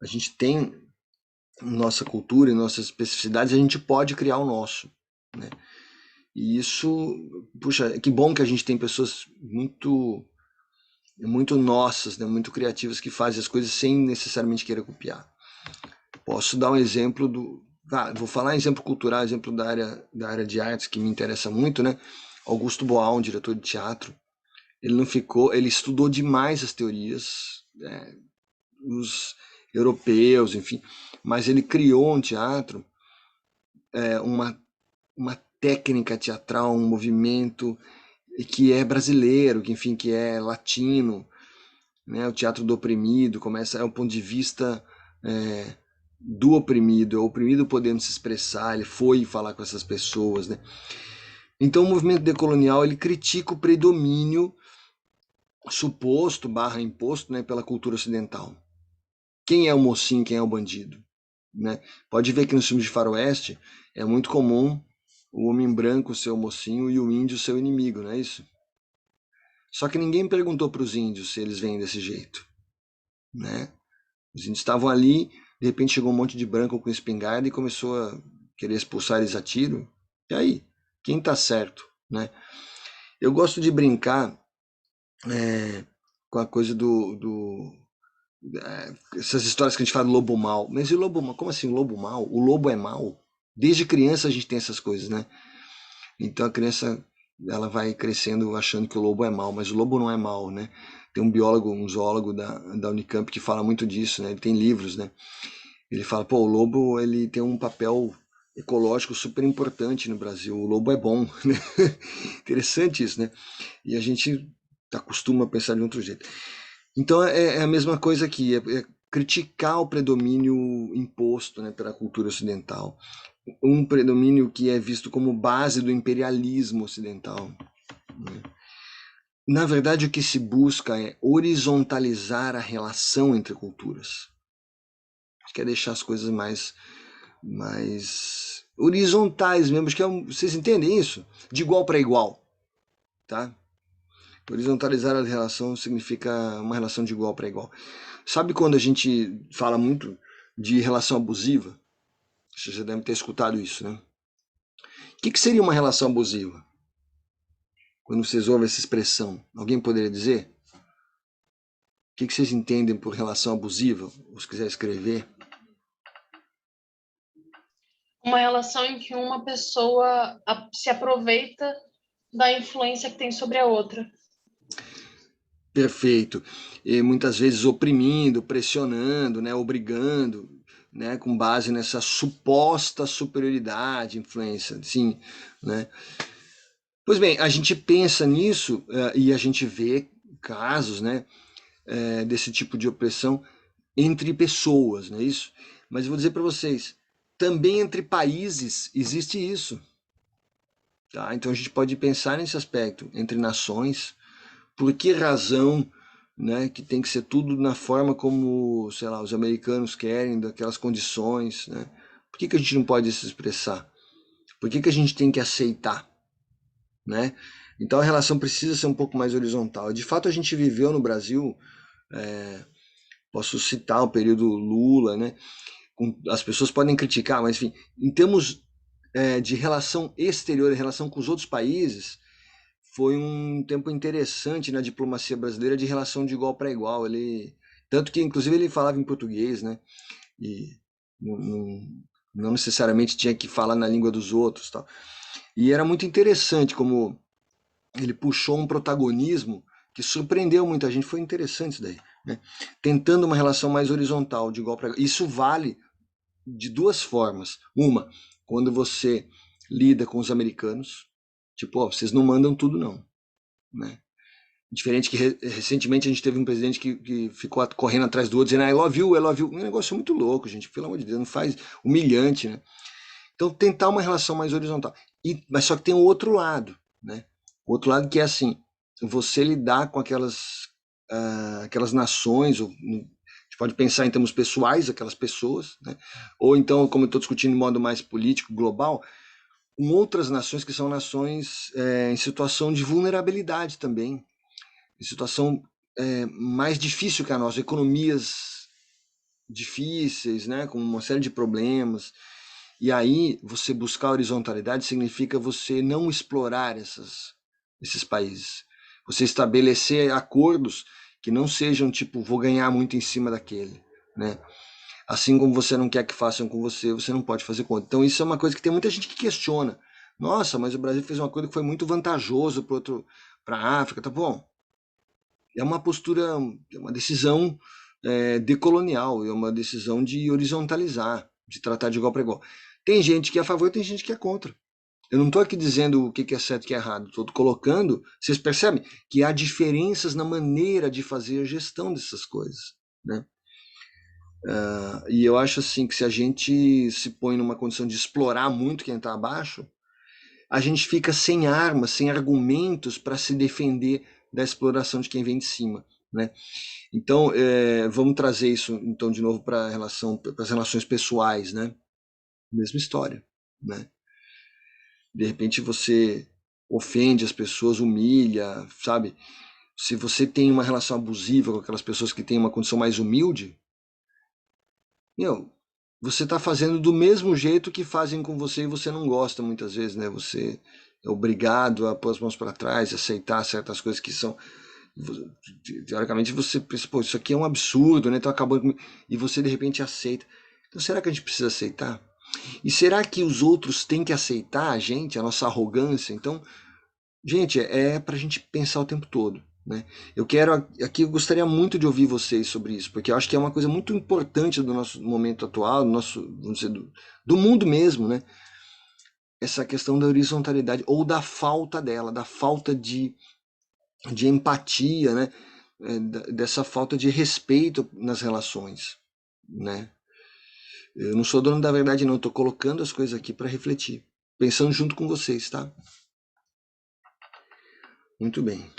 A gente tem nossa cultura e nossas especificidades, a gente pode criar o nosso, né? E isso, puxa, que bom que a gente tem pessoas muito nossas, né, muito criativas que fazem as coisas sem necessariamente querer copiar. Posso dar um exemplo vou falar exemplo cultural, exemplo da área de artes que me interessa muito, né? Augusto Boal, um diretor de teatro, ele não ficou, ele estudou demais as teorias, os europeus, enfim, mas ele criou um teatro, uma técnica teatral, um movimento que é brasileiro, que enfim, que é latino, né? O teatro do oprimido é um ponto de vista do oprimido, é o oprimido podendo se expressar, ele foi falar com essas pessoas, né? Então o movimento decolonial ele critica o predomínio suposto barra imposto, né, pela cultura ocidental. Quem é o mocinho, quem é o bandido, né? Pode ver que nos filmes de faroeste é muito comum o homem branco ser o mocinho e o índio ser o inimigo, não é isso? Só que ninguém perguntou para os índios se eles vêm desse jeito, né? Os índios estavam ali, de repente chegou um monte de branco com espingarda e começou a querer expulsar eles a tiro. E aí? Quem tá certo, né? Eu gosto de brincar com a coisa essas histórias que a gente fala do lobo mau. Mas e o lobo mau? Como assim lobo mau? O lobo é mau? Desde criança a gente tem essas coisas, né? Então a criança ela vai crescendo achando que o lobo é mau, mas o lobo não é mau, né? Tem um biólogo, um zoólogo da Unicamp que fala muito disso, né? Ele tem livros, né? Ele fala, pô, o lobo ele tem um papel ecológico super importante no Brasil. O lobo é bom, né? Interessante isso, né? E a gente acostuma a pensar de outro jeito. Então é a mesma coisa aqui, é criticar o predomínio imposto, né, pela cultura ocidental, um predomínio que é visto como base do imperialismo ocidental, né? Na verdade, o que se busca é horizontalizar a relação entre culturas. Quer deixar as coisas mais horizontais mesmo. Acho que vocês entendem isso? De igual para igual, tá? Horizontalizar a relação significa uma relação de igual para igual. Sabe quando a gente fala muito de relação abusiva? Você já deve ter escutado isso, né? O que seria uma relação abusiva? Quando vocês ouvem essa expressão, alguém poderia dizer? O que vocês entendem por relação abusiva? Ou se quiser escrever. Uma relação em que uma pessoa se aproveita da influência que tem sobre a outra. Perfeito. E muitas vezes oprimindo, pressionando, né, obrigando, né, com base nessa suposta superioridade, influência, sim, né? Pois bem, a gente pensa nisso e a gente vê casos, né, desse tipo de opressão entre pessoas, não é isso? Mas eu vou dizer para vocês, também entre países existe isso, tá? Então a gente pode pensar nesse aspecto entre nações. Por que razão, né, que tem que ser tudo na forma como, sei lá, os americanos querem, daquelas condições, né? Por que a gente não pode se expressar? Por que a gente tem que aceitar, né? Então a relação precisa ser um pouco mais horizontal. De fato, a gente viveu no Brasil, posso citar o período Lula, né? As pessoas podem criticar, mas enfim, em termos de relação exterior, em relação com os outros países, foi um tempo interessante na diplomacia brasileira de relação de igual para igual. Tanto que, inclusive, ele falava em português, né? E não necessariamente tinha que falar na língua dos outros, tal. E era muito interessante como ele puxou um protagonismo que surpreendeu muita gente. Foi interessante isso daí, né? Tentando uma relação mais horizontal, de igual para igual. Isso vale de duas formas. Uma, quando você lida com os americanos, tipo, ó, vocês não mandam tudo não, né? Diferente que recentemente a gente teve um presidente que ficou correndo atrás do outro, dizendo I love you, I love you. Um negócio muito louco, gente. Pelo amor de Deus, não faz humilhante, né? Então, tentar uma relação mais horizontal. Mas só que tem o outro lado, né? O outro lado que é assim, você lidar com aquelas nações, a gente pode pensar em termos pessoais, aquelas pessoas, né? Ou então, como eu estou discutindo de modo mais político, global, com outras nações que são nações em situação de vulnerabilidade também, em situação mais difícil que a nossa, economias difíceis, né, com uma série de problemas. E aí, você buscar horizontalidade significa você não explorar esses países. Você estabelecer acordos que não sejam tipo, vou ganhar muito em cima daquele, né? Assim como você não quer que façam com você, você não pode fazer com outro. Então isso é uma coisa que tem muita gente que questiona. Nossa, mas o Brasil fez uma coisa que foi muito vantajoso para a África, tá bom? É uma postura, é uma decisão decolonial, é uma decisão de horizontalizar, de tratar de igual para igual. Tem gente que é a favor e tem gente que é contra. Eu não estou aqui dizendo o que é certo e o que é errado, estou colocando, vocês percebem que há diferenças na maneira de fazer a gestão dessas coisas, né? E eu acho assim que se a gente se põe numa condição de explorar muito quem está abaixo, a gente fica sem armas, sem argumentos para se defender da exploração de quem vem de cima, né? Então, vamos trazer isso então de novo para as relações pessoais, né? Mesma história, né? De repente você ofende as pessoas, humilha, sabe? Se você tem uma relação abusiva com aquelas pessoas que têm uma condição mais humilde, meu, você está fazendo do mesmo jeito que fazem com você e você não gosta muitas vezes, né? Você é obrigado a pôr as mãos para trás, aceitar certas coisas que são. Teoricamente você pensa, pô, isso aqui é um absurdo, né? Então acabando com. E você de repente aceita. Então será que a gente precisa aceitar? E será que os outros têm que aceitar a gente, a nossa arrogância? Então, gente, é para a gente pensar o tempo todo, né? Eu quero aqui, eu gostaria muito de ouvir vocês sobre isso, porque eu acho que é uma coisa muito importante do nosso momento atual, do nosso, vamos dizer, do mundo mesmo, né? Essa questão da horizontalidade ou da falta dela, da falta de empatia, né? Dessa falta de respeito nas relações, né? Eu não sou dono da verdade, não. Estou colocando as coisas aqui para refletir, pensando junto com vocês, tá? Muito bem.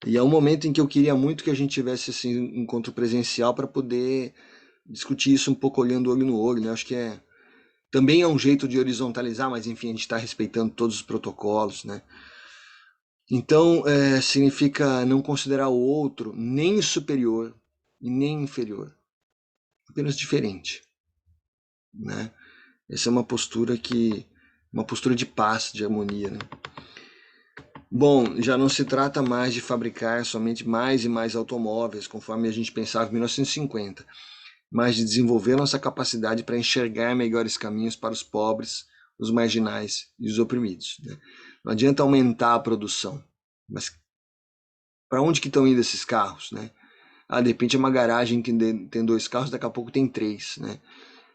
E é um momento em que eu queria muito que a gente tivesse esse encontro presencial para poder discutir isso um pouco olhando olho no olho, né? Acho que também é um jeito de horizontalizar, mas enfim, a gente está respeitando todos os protocolos, né? Então, significa não considerar o outro nem superior e nem inferior, apenas diferente, né? Essa é uma postura de paz, de harmonia, né? Bom, já não se trata mais de fabricar somente mais e mais automóveis, conforme a gente pensava em 1950, mas de desenvolver nossa capacidade para enxergar melhores caminhos para os pobres, os marginais e os oprimidos, né? Não adianta aumentar a produção, mas para onde que estão indo esses carros, né? Ah, de repente é uma garagem que tem 2 carros, daqui a pouco tem 3, né?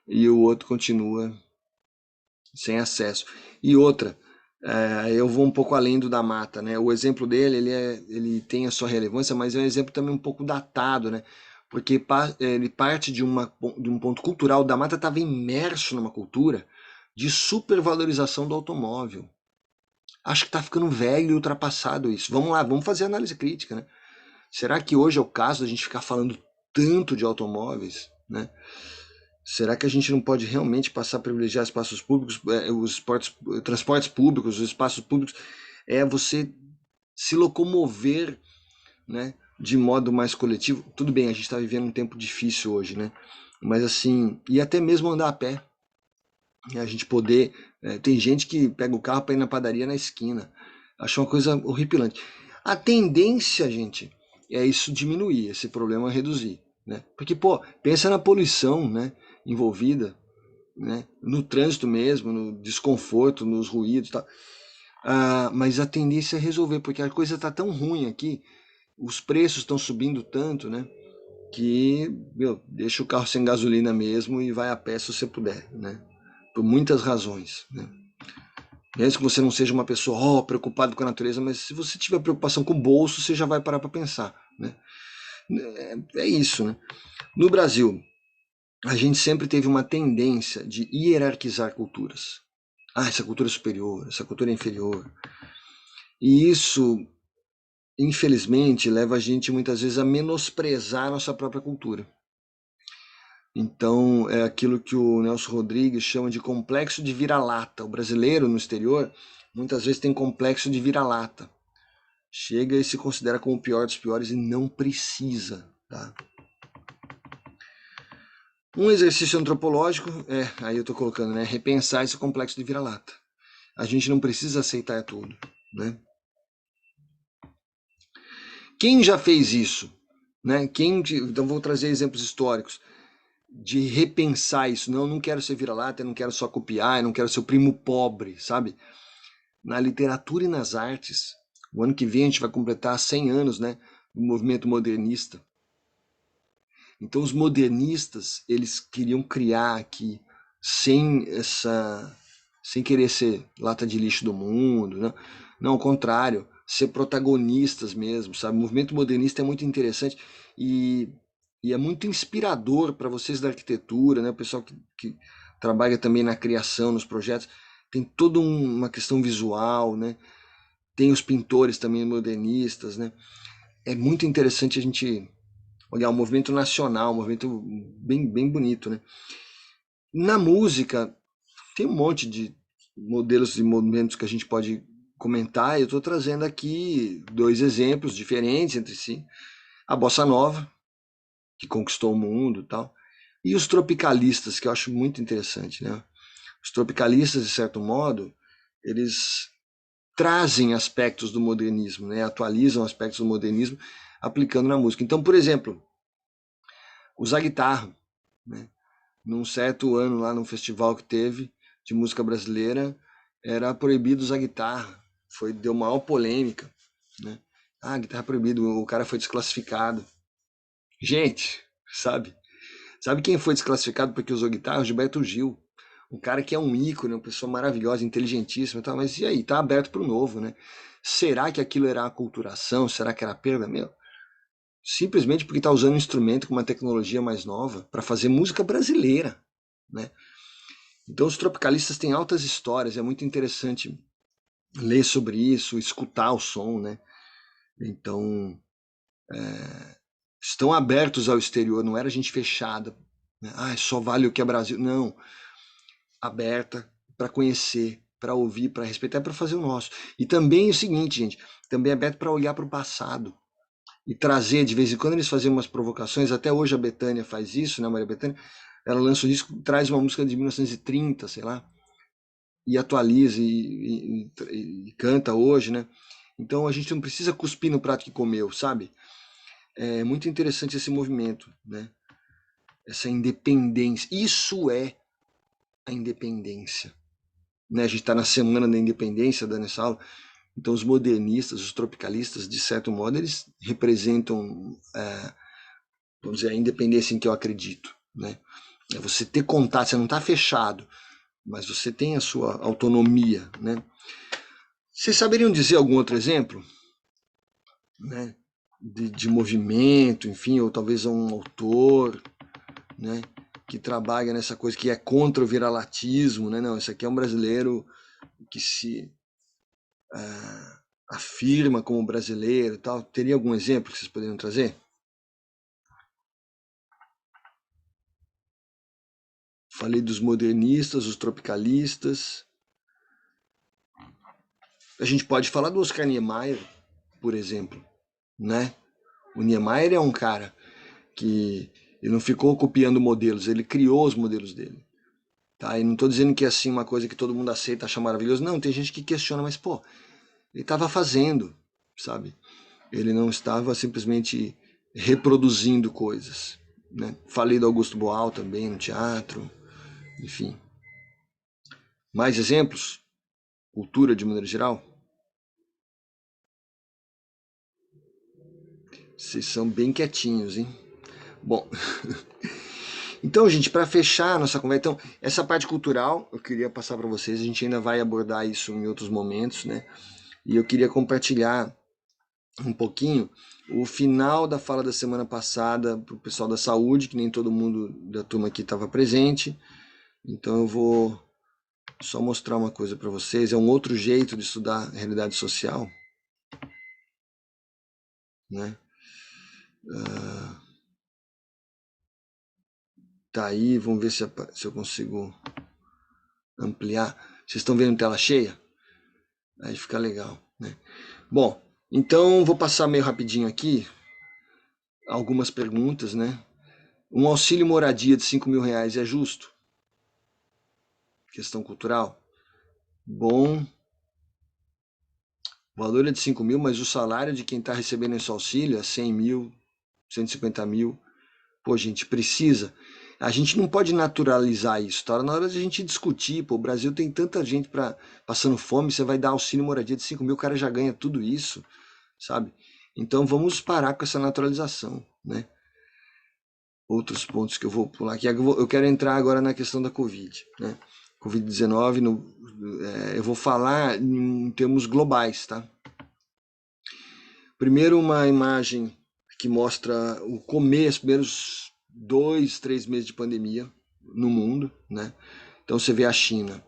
E o outro continua sem acesso. E outra, eu vou um pouco além do da mata, né? O exemplo dele, ele tem a sua relevância, mas é um exemplo também um pouco datado, né? Porque ele parte de um ponto cultural. O da mata estava imerso numa cultura de supervalorização do automóvel. Acho que está ficando velho e ultrapassado isso. Vamos lá, vamos fazer análise crítica, né? Será que hoje é o caso da gente ficar falando tanto de automóveis, né? Será que a gente não pode realmente passar a privilegiar espaços públicos, transportes públicos, os espaços públicos, você se locomover, né, de modo mais coletivo? Tudo bem, a gente está vivendo um tempo difícil hoje, né? Mas assim, e até mesmo andar a pé, né, a gente poder. Tem gente que pega o carro para ir na padaria na esquina. Acho uma coisa horripilante. A tendência, gente, é isso diminuir, esse problema reduzir, né? Porque, pô, pensa na poluição, né, envolvida, né, no trânsito mesmo, no desconforto, nos ruídos, tá? Mas a tendência é resolver, porque a coisa tá tão ruim aqui, os preços estão subindo tanto, né, que, meu, deixa o carro sem gasolina mesmo e vai a pé se você puder, né? Por muitas razões, né? Mesmo que você não seja uma pessoa preocupada com a natureza, mas se você tiver preocupação com o bolso, você já vai parar para pensar, né? É isso, né? No Brasil, a gente sempre teve uma tendência de hierarquizar culturas. essa cultura é superior, essa cultura é inferior. E isso, infelizmente, leva a gente muitas vezes a menosprezar a nossa própria cultura. Então, é aquilo que o Nelson Rodrigues chama de complexo de vira-lata. O brasileiro no exterior muitas vezes tem complexo de vira-lata. Chega e se considera como o pior dos piores e não precisa, tá? Um exercício antropológico aí eu tô colocando, né, repensar esse complexo de vira-lata. A gente não precisa aceitar tudo, né? Quem já fez isso, né? Então vou trazer exemplos históricos de repensar isso. Não quero ser vira-lata, eu não quero só copiar, eu não quero ser o primo pobre, sabe? Na literatura e nas artes, o ano que vem a gente vai completar 100 anos, né, do movimento modernista. Então os modernistas, eles queriam criar aqui sem querer ser lata de lixo do mundo, né? Não, ao contrário, ser protagonistas mesmo, sabe? O movimento modernista é muito interessante e, e é muito inspirador para vocês da arquitetura, né? O pessoal que trabalha também na criação, nos projetos, tem toda uma questão visual, né? Tem os pintores também modernistas, né? É muito interessante a gente olhar um movimento nacional, um movimento bem bonito, né? Na música, tem um monte de modelos e movimentos que a gente pode comentar. Eu estou trazendo aqui dois exemplos diferentes entre si. A bossa nova, que conquistou o mundo e tal, e os tropicalistas, que eu acho muito interessante, né? Os tropicalistas, de certo modo, eles trazem aspectos do modernismo, né? Atualizam aspectos do modernismo aplicando na música. Então, por exemplo, usar guitarra, né? Num certo ano lá num festival que teve de música brasileira, era proibido usar guitarra. Deu maior polêmica, né? Ah, guitarra proibido, o cara foi desclassificado. Gente, sabe? Sabe quem foi desclassificado porque usou guitarra? O Gilberto Gil. Um cara que é um ícone, uma pessoa maravilhosa, inteligentíssima e tal, mas e aí? Tá aberto para o novo, né? Será que aquilo era aculturação? Será que era perda? Meu, simplesmente porque está usando um instrumento com uma tecnologia mais nova para fazer música brasileira, né? Então os tropicalistas têm altas histórias, é muito interessante ler sobre isso, escutar o som, né? Então estão abertos ao exterior, não era gente fechada, né? Ah, só vale o que é Brasil, não, aberta para conhecer, para ouvir, para respeitar, para fazer o nosso. E também é o seguinte, gente, também é aberto para olhar para o passado e trazer de vez em quando eles faziam umas provocações. Até hoje a Bethânia faz isso, né, Maria Bethânia? Ela lança um disco, traz uma música de 1930, sei lá, e atualiza e canta hoje, né? Então a gente não precisa cuspir no prato que comeu, sabe? É muito interessante esse movimento, né? Essa independência. Isso é a independência. Né? A gente está na semana da independência dando essa aula. Então os modernistas, os tropicalistas, de certo modo, eles representam, vamos dizer, a independência em que eu acredito, né? É você ter contato, você não está fechado, mas você tem a sua autonomia, né? Vocês saberiam dizer algum outro exemplo, né? De movimento, enfim, ou talvez um autor, né? Que trabalha nessa coisa que é contra o viralatismo, né? Não, esse aqui é um brasileiro que se afirma como brasileiro e tal. Teria algum exemplo que vocês poderiam trazer? Falei dos modernistas, os tropicalistas. A gente pode falar do Oscar Niemeyer, por exemplo, né? O Niemeyer é um cara que ele não ficou copiando modelos, ele criou os modelos dele. Tá? E não estou dizendo que é assim uma coisa que todo mundo aceita, acha maravilhoso. Não, tem gente que questiona, mas pô, ele estava fazendo, sabe? Ele não estava simplesmente reproduzindo coisas. Né? Falei do Augusto Boal também no teatro, enfim. Mais exemplos? Cultura de maneira geral? Vocês são bem quietinhos, hein? Bom, então, gente, para fechar a nossa conversa, então, essa parte cultural eu queria passar para vocês. A gente ainda vai abordar isso em outros momentos, né? E eu queria compartilhar um pouquinho o final da fala da semana passada para o pessoal da saúde, que nem todo mundo da turma aqui estava presente. Então eu vou só mostrar uma coisa para vocês, é um outro jeito de estudar a realidade social, né? Tá aí, vamos ver se eu consigo ampliar. Vocês estão vendo tela cheia? Aí fica legal, né? Bom, então vou passar meio rapidinho aqui algumas perguntas, né? Um auxílio moradia de R$ 5.000 é justo? Questão cultural. Bom, o valor é de 5.000, mas o salário de quem está recebendo esse auxílio é 100 mil, 150 mil. Pô, gente, precisa. A gente não pode naturalizar isso. Tá na hora de a gente discutir. Pô, o Brasil tem tanta gente passando fome, você vai dar auxílio moradia de 5.000, o cara já ganha tudo isso, sabe? Então vamos parar com essa naturalização, né? Outros pontos que eu vou pular aqui. Eu quero entrar agora na questão da Covid, né? Covid-19, eu vou falar em termos globais, tá? Primeiro, uma imagem que mostra o começo, primeiros 2, 3 meses de pandemia no mundo, né? Então você vê a China,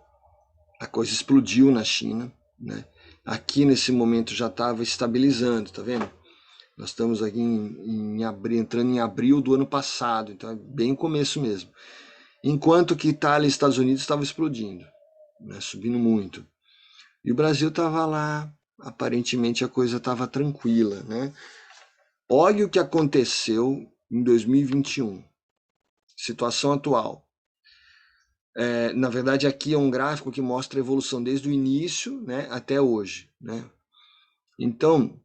a coisa explodiu na China, né? Aqui nesse momento já estava estabilizando, tá vendo? Nós estamos aqui em abril, entrando em abril do ano passado, então é bem o começo mesmo. Enquanto que Itália e Estados Unidos estavam explodindo, né? Subindo muito. E o Brasil estava lá, aparentemente a coisa estava tranquila, né? Olha o que aconteceu em 2021. Situação atual. Na verdade, aqui é um gráfico que mostra a evolução desde o início, né, até hoje, né? Então,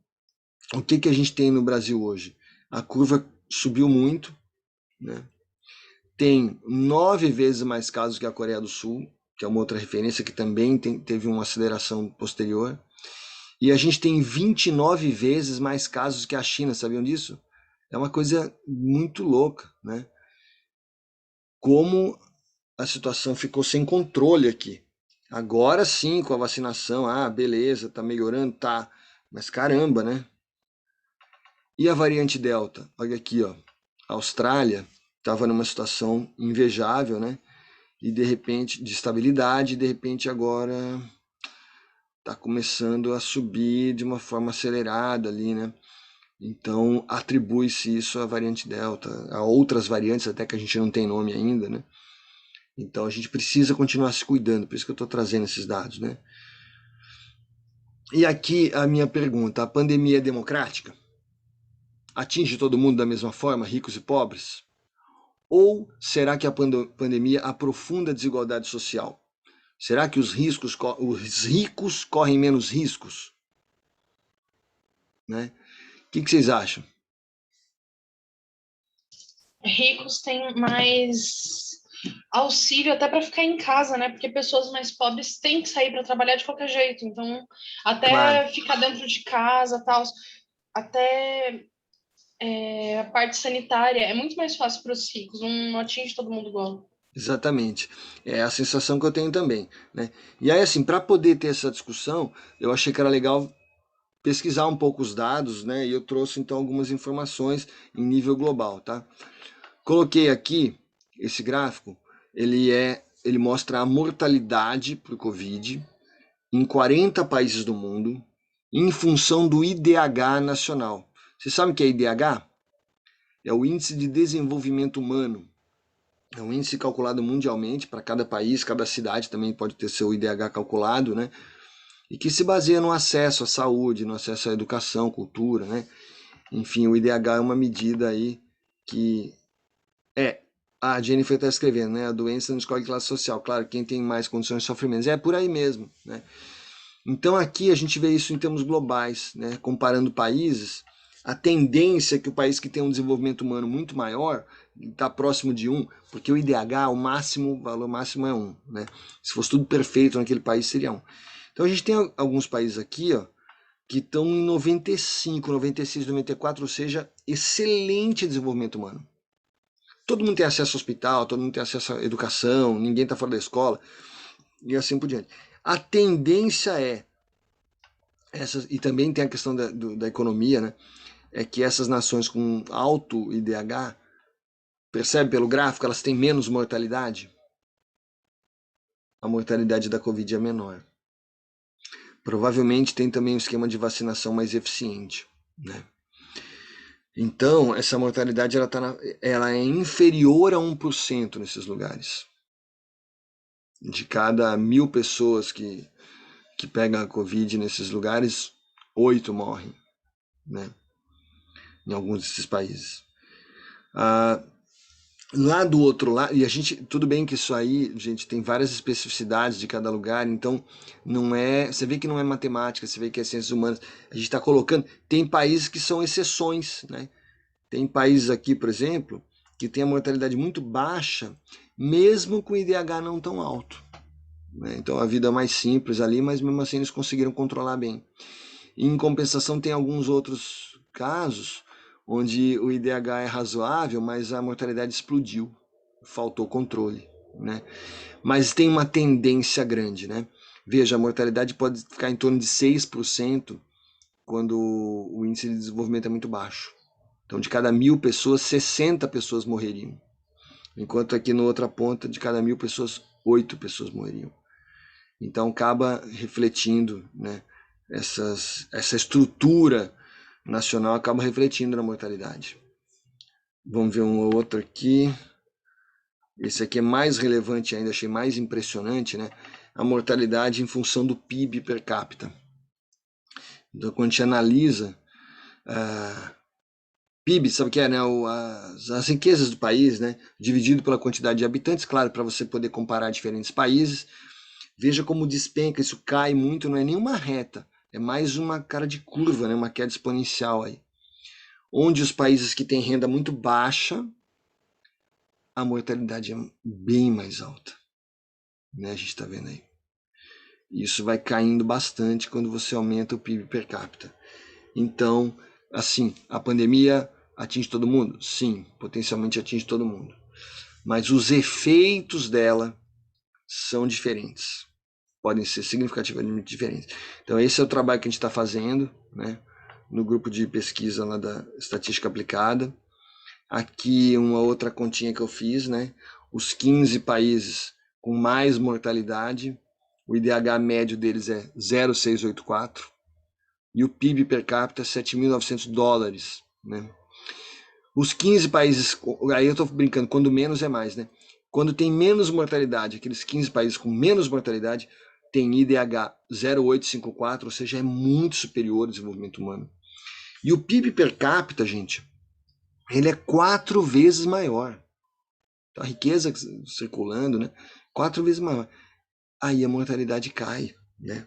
o que a gente tem no Brasil hoje? A curva subiu muito, né? Tem 9 vezes mais casos que a Coreia do Sul, que é uma outra referência que também teve uma aceleração posterior. E a gente tem 29 vezes mais casos que a China, sabiam disso? É uma coisa muito louca, né? Como a situação ficou sem controle aqui. Agora sim, com a vacinação, beleza, tá melhorando, tá. Mas caramba, né? E a variante Delta? Olha aqui, ó. A Austrália estava numa situação invejável, né? E de repente, de estabilidade, e de repente agora está começando a subir de uma forma acelerada ali, né? Então atribui-se isso à variante Delta, a outras variantes até que a gente não tem nome ainda, né? Então a gente precisa continuar se cuidando, por isso que eu estou trazendo esses dados, né? E aqui a minha pergunta: a pandemia é democrática? Atinge todo mundo da mesma forma, ricos e pobres? Ou será que a pandemia aprofunda a desigualdade social? Será que os ricos correm menos riscos? Né? O que vocês acham? Ricos têm mais auxílio até para ficar em casa, né? Porque pessoas mais pobres têm que sair para trabalhar de qualquer jeito. Então, Claro, até ficar dentro de casa, tal, até a parte sanitária é muito mais fácil para os ricos. Não atinge todo mundo igual. exatamente. É a sensação que eu tenho também, né? E aí, assim, para poder ter essa discussão, eu achei que era legal pesquisar um pouco os dados, né? E eu trouxe então algumas informações em nível global, tá? Coloquei aqui esse gráfico, ele mostra a mortalidade por Covid em 40 países do mundo em função do IDH nacional. Você sabe o que é IDH? É o Índice de Desenvolvimento Humano. É um índice calculado mundialmente para cada país, cada cidade também pode ter seu IDH calculado, né? E que se baseia no acesso à saúde, no acesso à educação, cultura, né? Enfim, o IDH é uma medida aí que a Jennifer está escrevendo, né? A doença não escolhe classe social. Claro, quem tem mais condições sofre menos. É por aí mesmo, né? Então aqui a gente vê isso em termos globais, né? Comparando países, a tendência é que o país que tem um desenvolvimento humano muito maior está próximo de 1, porque o IDH, o valor máximo é 1, né? Se fosse tudo perfeito naquele país, seria 1. Então a gente tem alguns países aqui, ó, que estão em 95, 96, 94, ou seja, excelente desenvolvimento humano. Todo mundo tem acesso ao hospital, todo mundo tem acesso à educação, ninguém está fora da escola, e assim por diante. A tendência e também tem a questão da economia, né? É que essas nações com alto IDH, percebe pelo gráfico, elas têm menos mortalidade. a mortalidade da Covid é menor. Provavelmente tem também um esquema de vacinação mais eficiente, né? Então, essa mortalidade ela é inferior a 1% nesses lugares. De cada 1.000 pessoas que pegam a Covid nesses lugares, 8 morrem, né? Em alguns desses países. Ah, lá do outro lado, e a gente, tudo bem que isso aí, gente, tem várias especificidades de cada lugar, então não é, você vê que não é matemática, você vê que é ciências humanas, a gente está colocando, tem países que são exceções, né? Tem países aqui, por exemplo, que tem a mortalidade muito baixa, mesmo com o IDH não tão alto, né? Então a vida é mais simples ali, mas mesmo assim eles conseguiram controlar bem. E, em compensação, tem alguns outros casos onde o IDH é razoável, mas a mortalidade explodiu, faltou controle, né? Mas tem uma tendência grande, né? Veja, a mortalidade pode ficar em torno de 6% quando o índice de desenvolvimento é muito baixo. Então, de cada 1.000 pessoas, 60 pessoas morreriam. Enquanto aqui na outra ponta, de cada 1.000 pessoas, 8 pessoas morreriam. Então, acaba refletindo, né? Essa estrutura nacional acaba refletindo na mortalidade. Vamos ver um outro aqui. Esse aqui é mais relevante ainda, achei mais impressionante, né? A mortalidade em função do PIB per capita. Então, quando a gente analisa PIB, sabe o que é, né? As riquezas do país, né? Dividido pela quantidade de habitantes, claro, para você poder comparar diferentes países. Veja como despenca, isso cai muito, não é nenhuma reta, é mais uma cara de curva, né? Uma queda exponencial aí. Onde os países que têm renda muito baixa, a mortalidade é bem mais alta, né? A gente está vendo aí. Isso vai caindo bastante quando você aumenta o PIB per capita. Então, assim, a pandemia atinge todo mundo? Sim, potencialmente atinge todo mundo. Mas os efeitos dela são diferentes. Podem ser significativamente diferentes. Então, esse é o trabalho que a gente está fazendo, né? No grupo de pesquisa lá da Estatística Aplicada. Aqui uma outra continha que eu fiz, né? Os 15 países com mais mortalidade, o IDH médio deles é 0,684 e o PIB per capita é 7.900 dólares, né? Os 15 países, aí eu estou brincando, quando menos é mais, né? Quando tem menos mortalidade, aqueles 15 países com menos mortalidade, tem IDH 0,854, ou seja, é muito superior ao desenvolvimento humano. E o PIB per capita, gente, ele é 4 vezes maior. Então, a riqueza circulando, né? 4 vezes maior. Aí a mortalidade cai, né?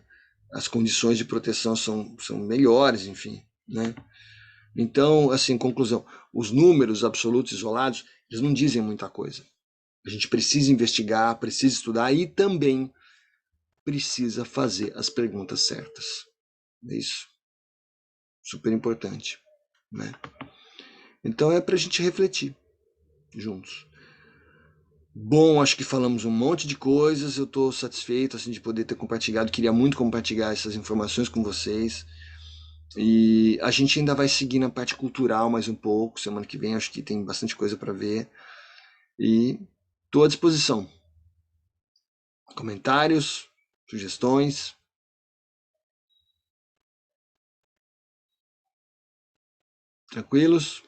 As condições de proteção são melhores, enfim, né? Então, assim, conclusão, os números absolutos isolados, eles não dizem muita coisa. A gente precisa investigar, precisa estudar e também precisa fazer as perguntas certas. É isso. Super importante, né? Então é para a gente refletir juntos. Bom, acho que falamos um monte de coisas. Eu estou satisfeito assim, de poder ter compartilhado. Queria muito compartilhar essas informações com vocês. E a gente ainda vai seguir na parte cultural mais um pouco. Semana que vem acho que tem bastante coisa para ver. E estou à disposição. Comentários, sugestões. Tranquilos?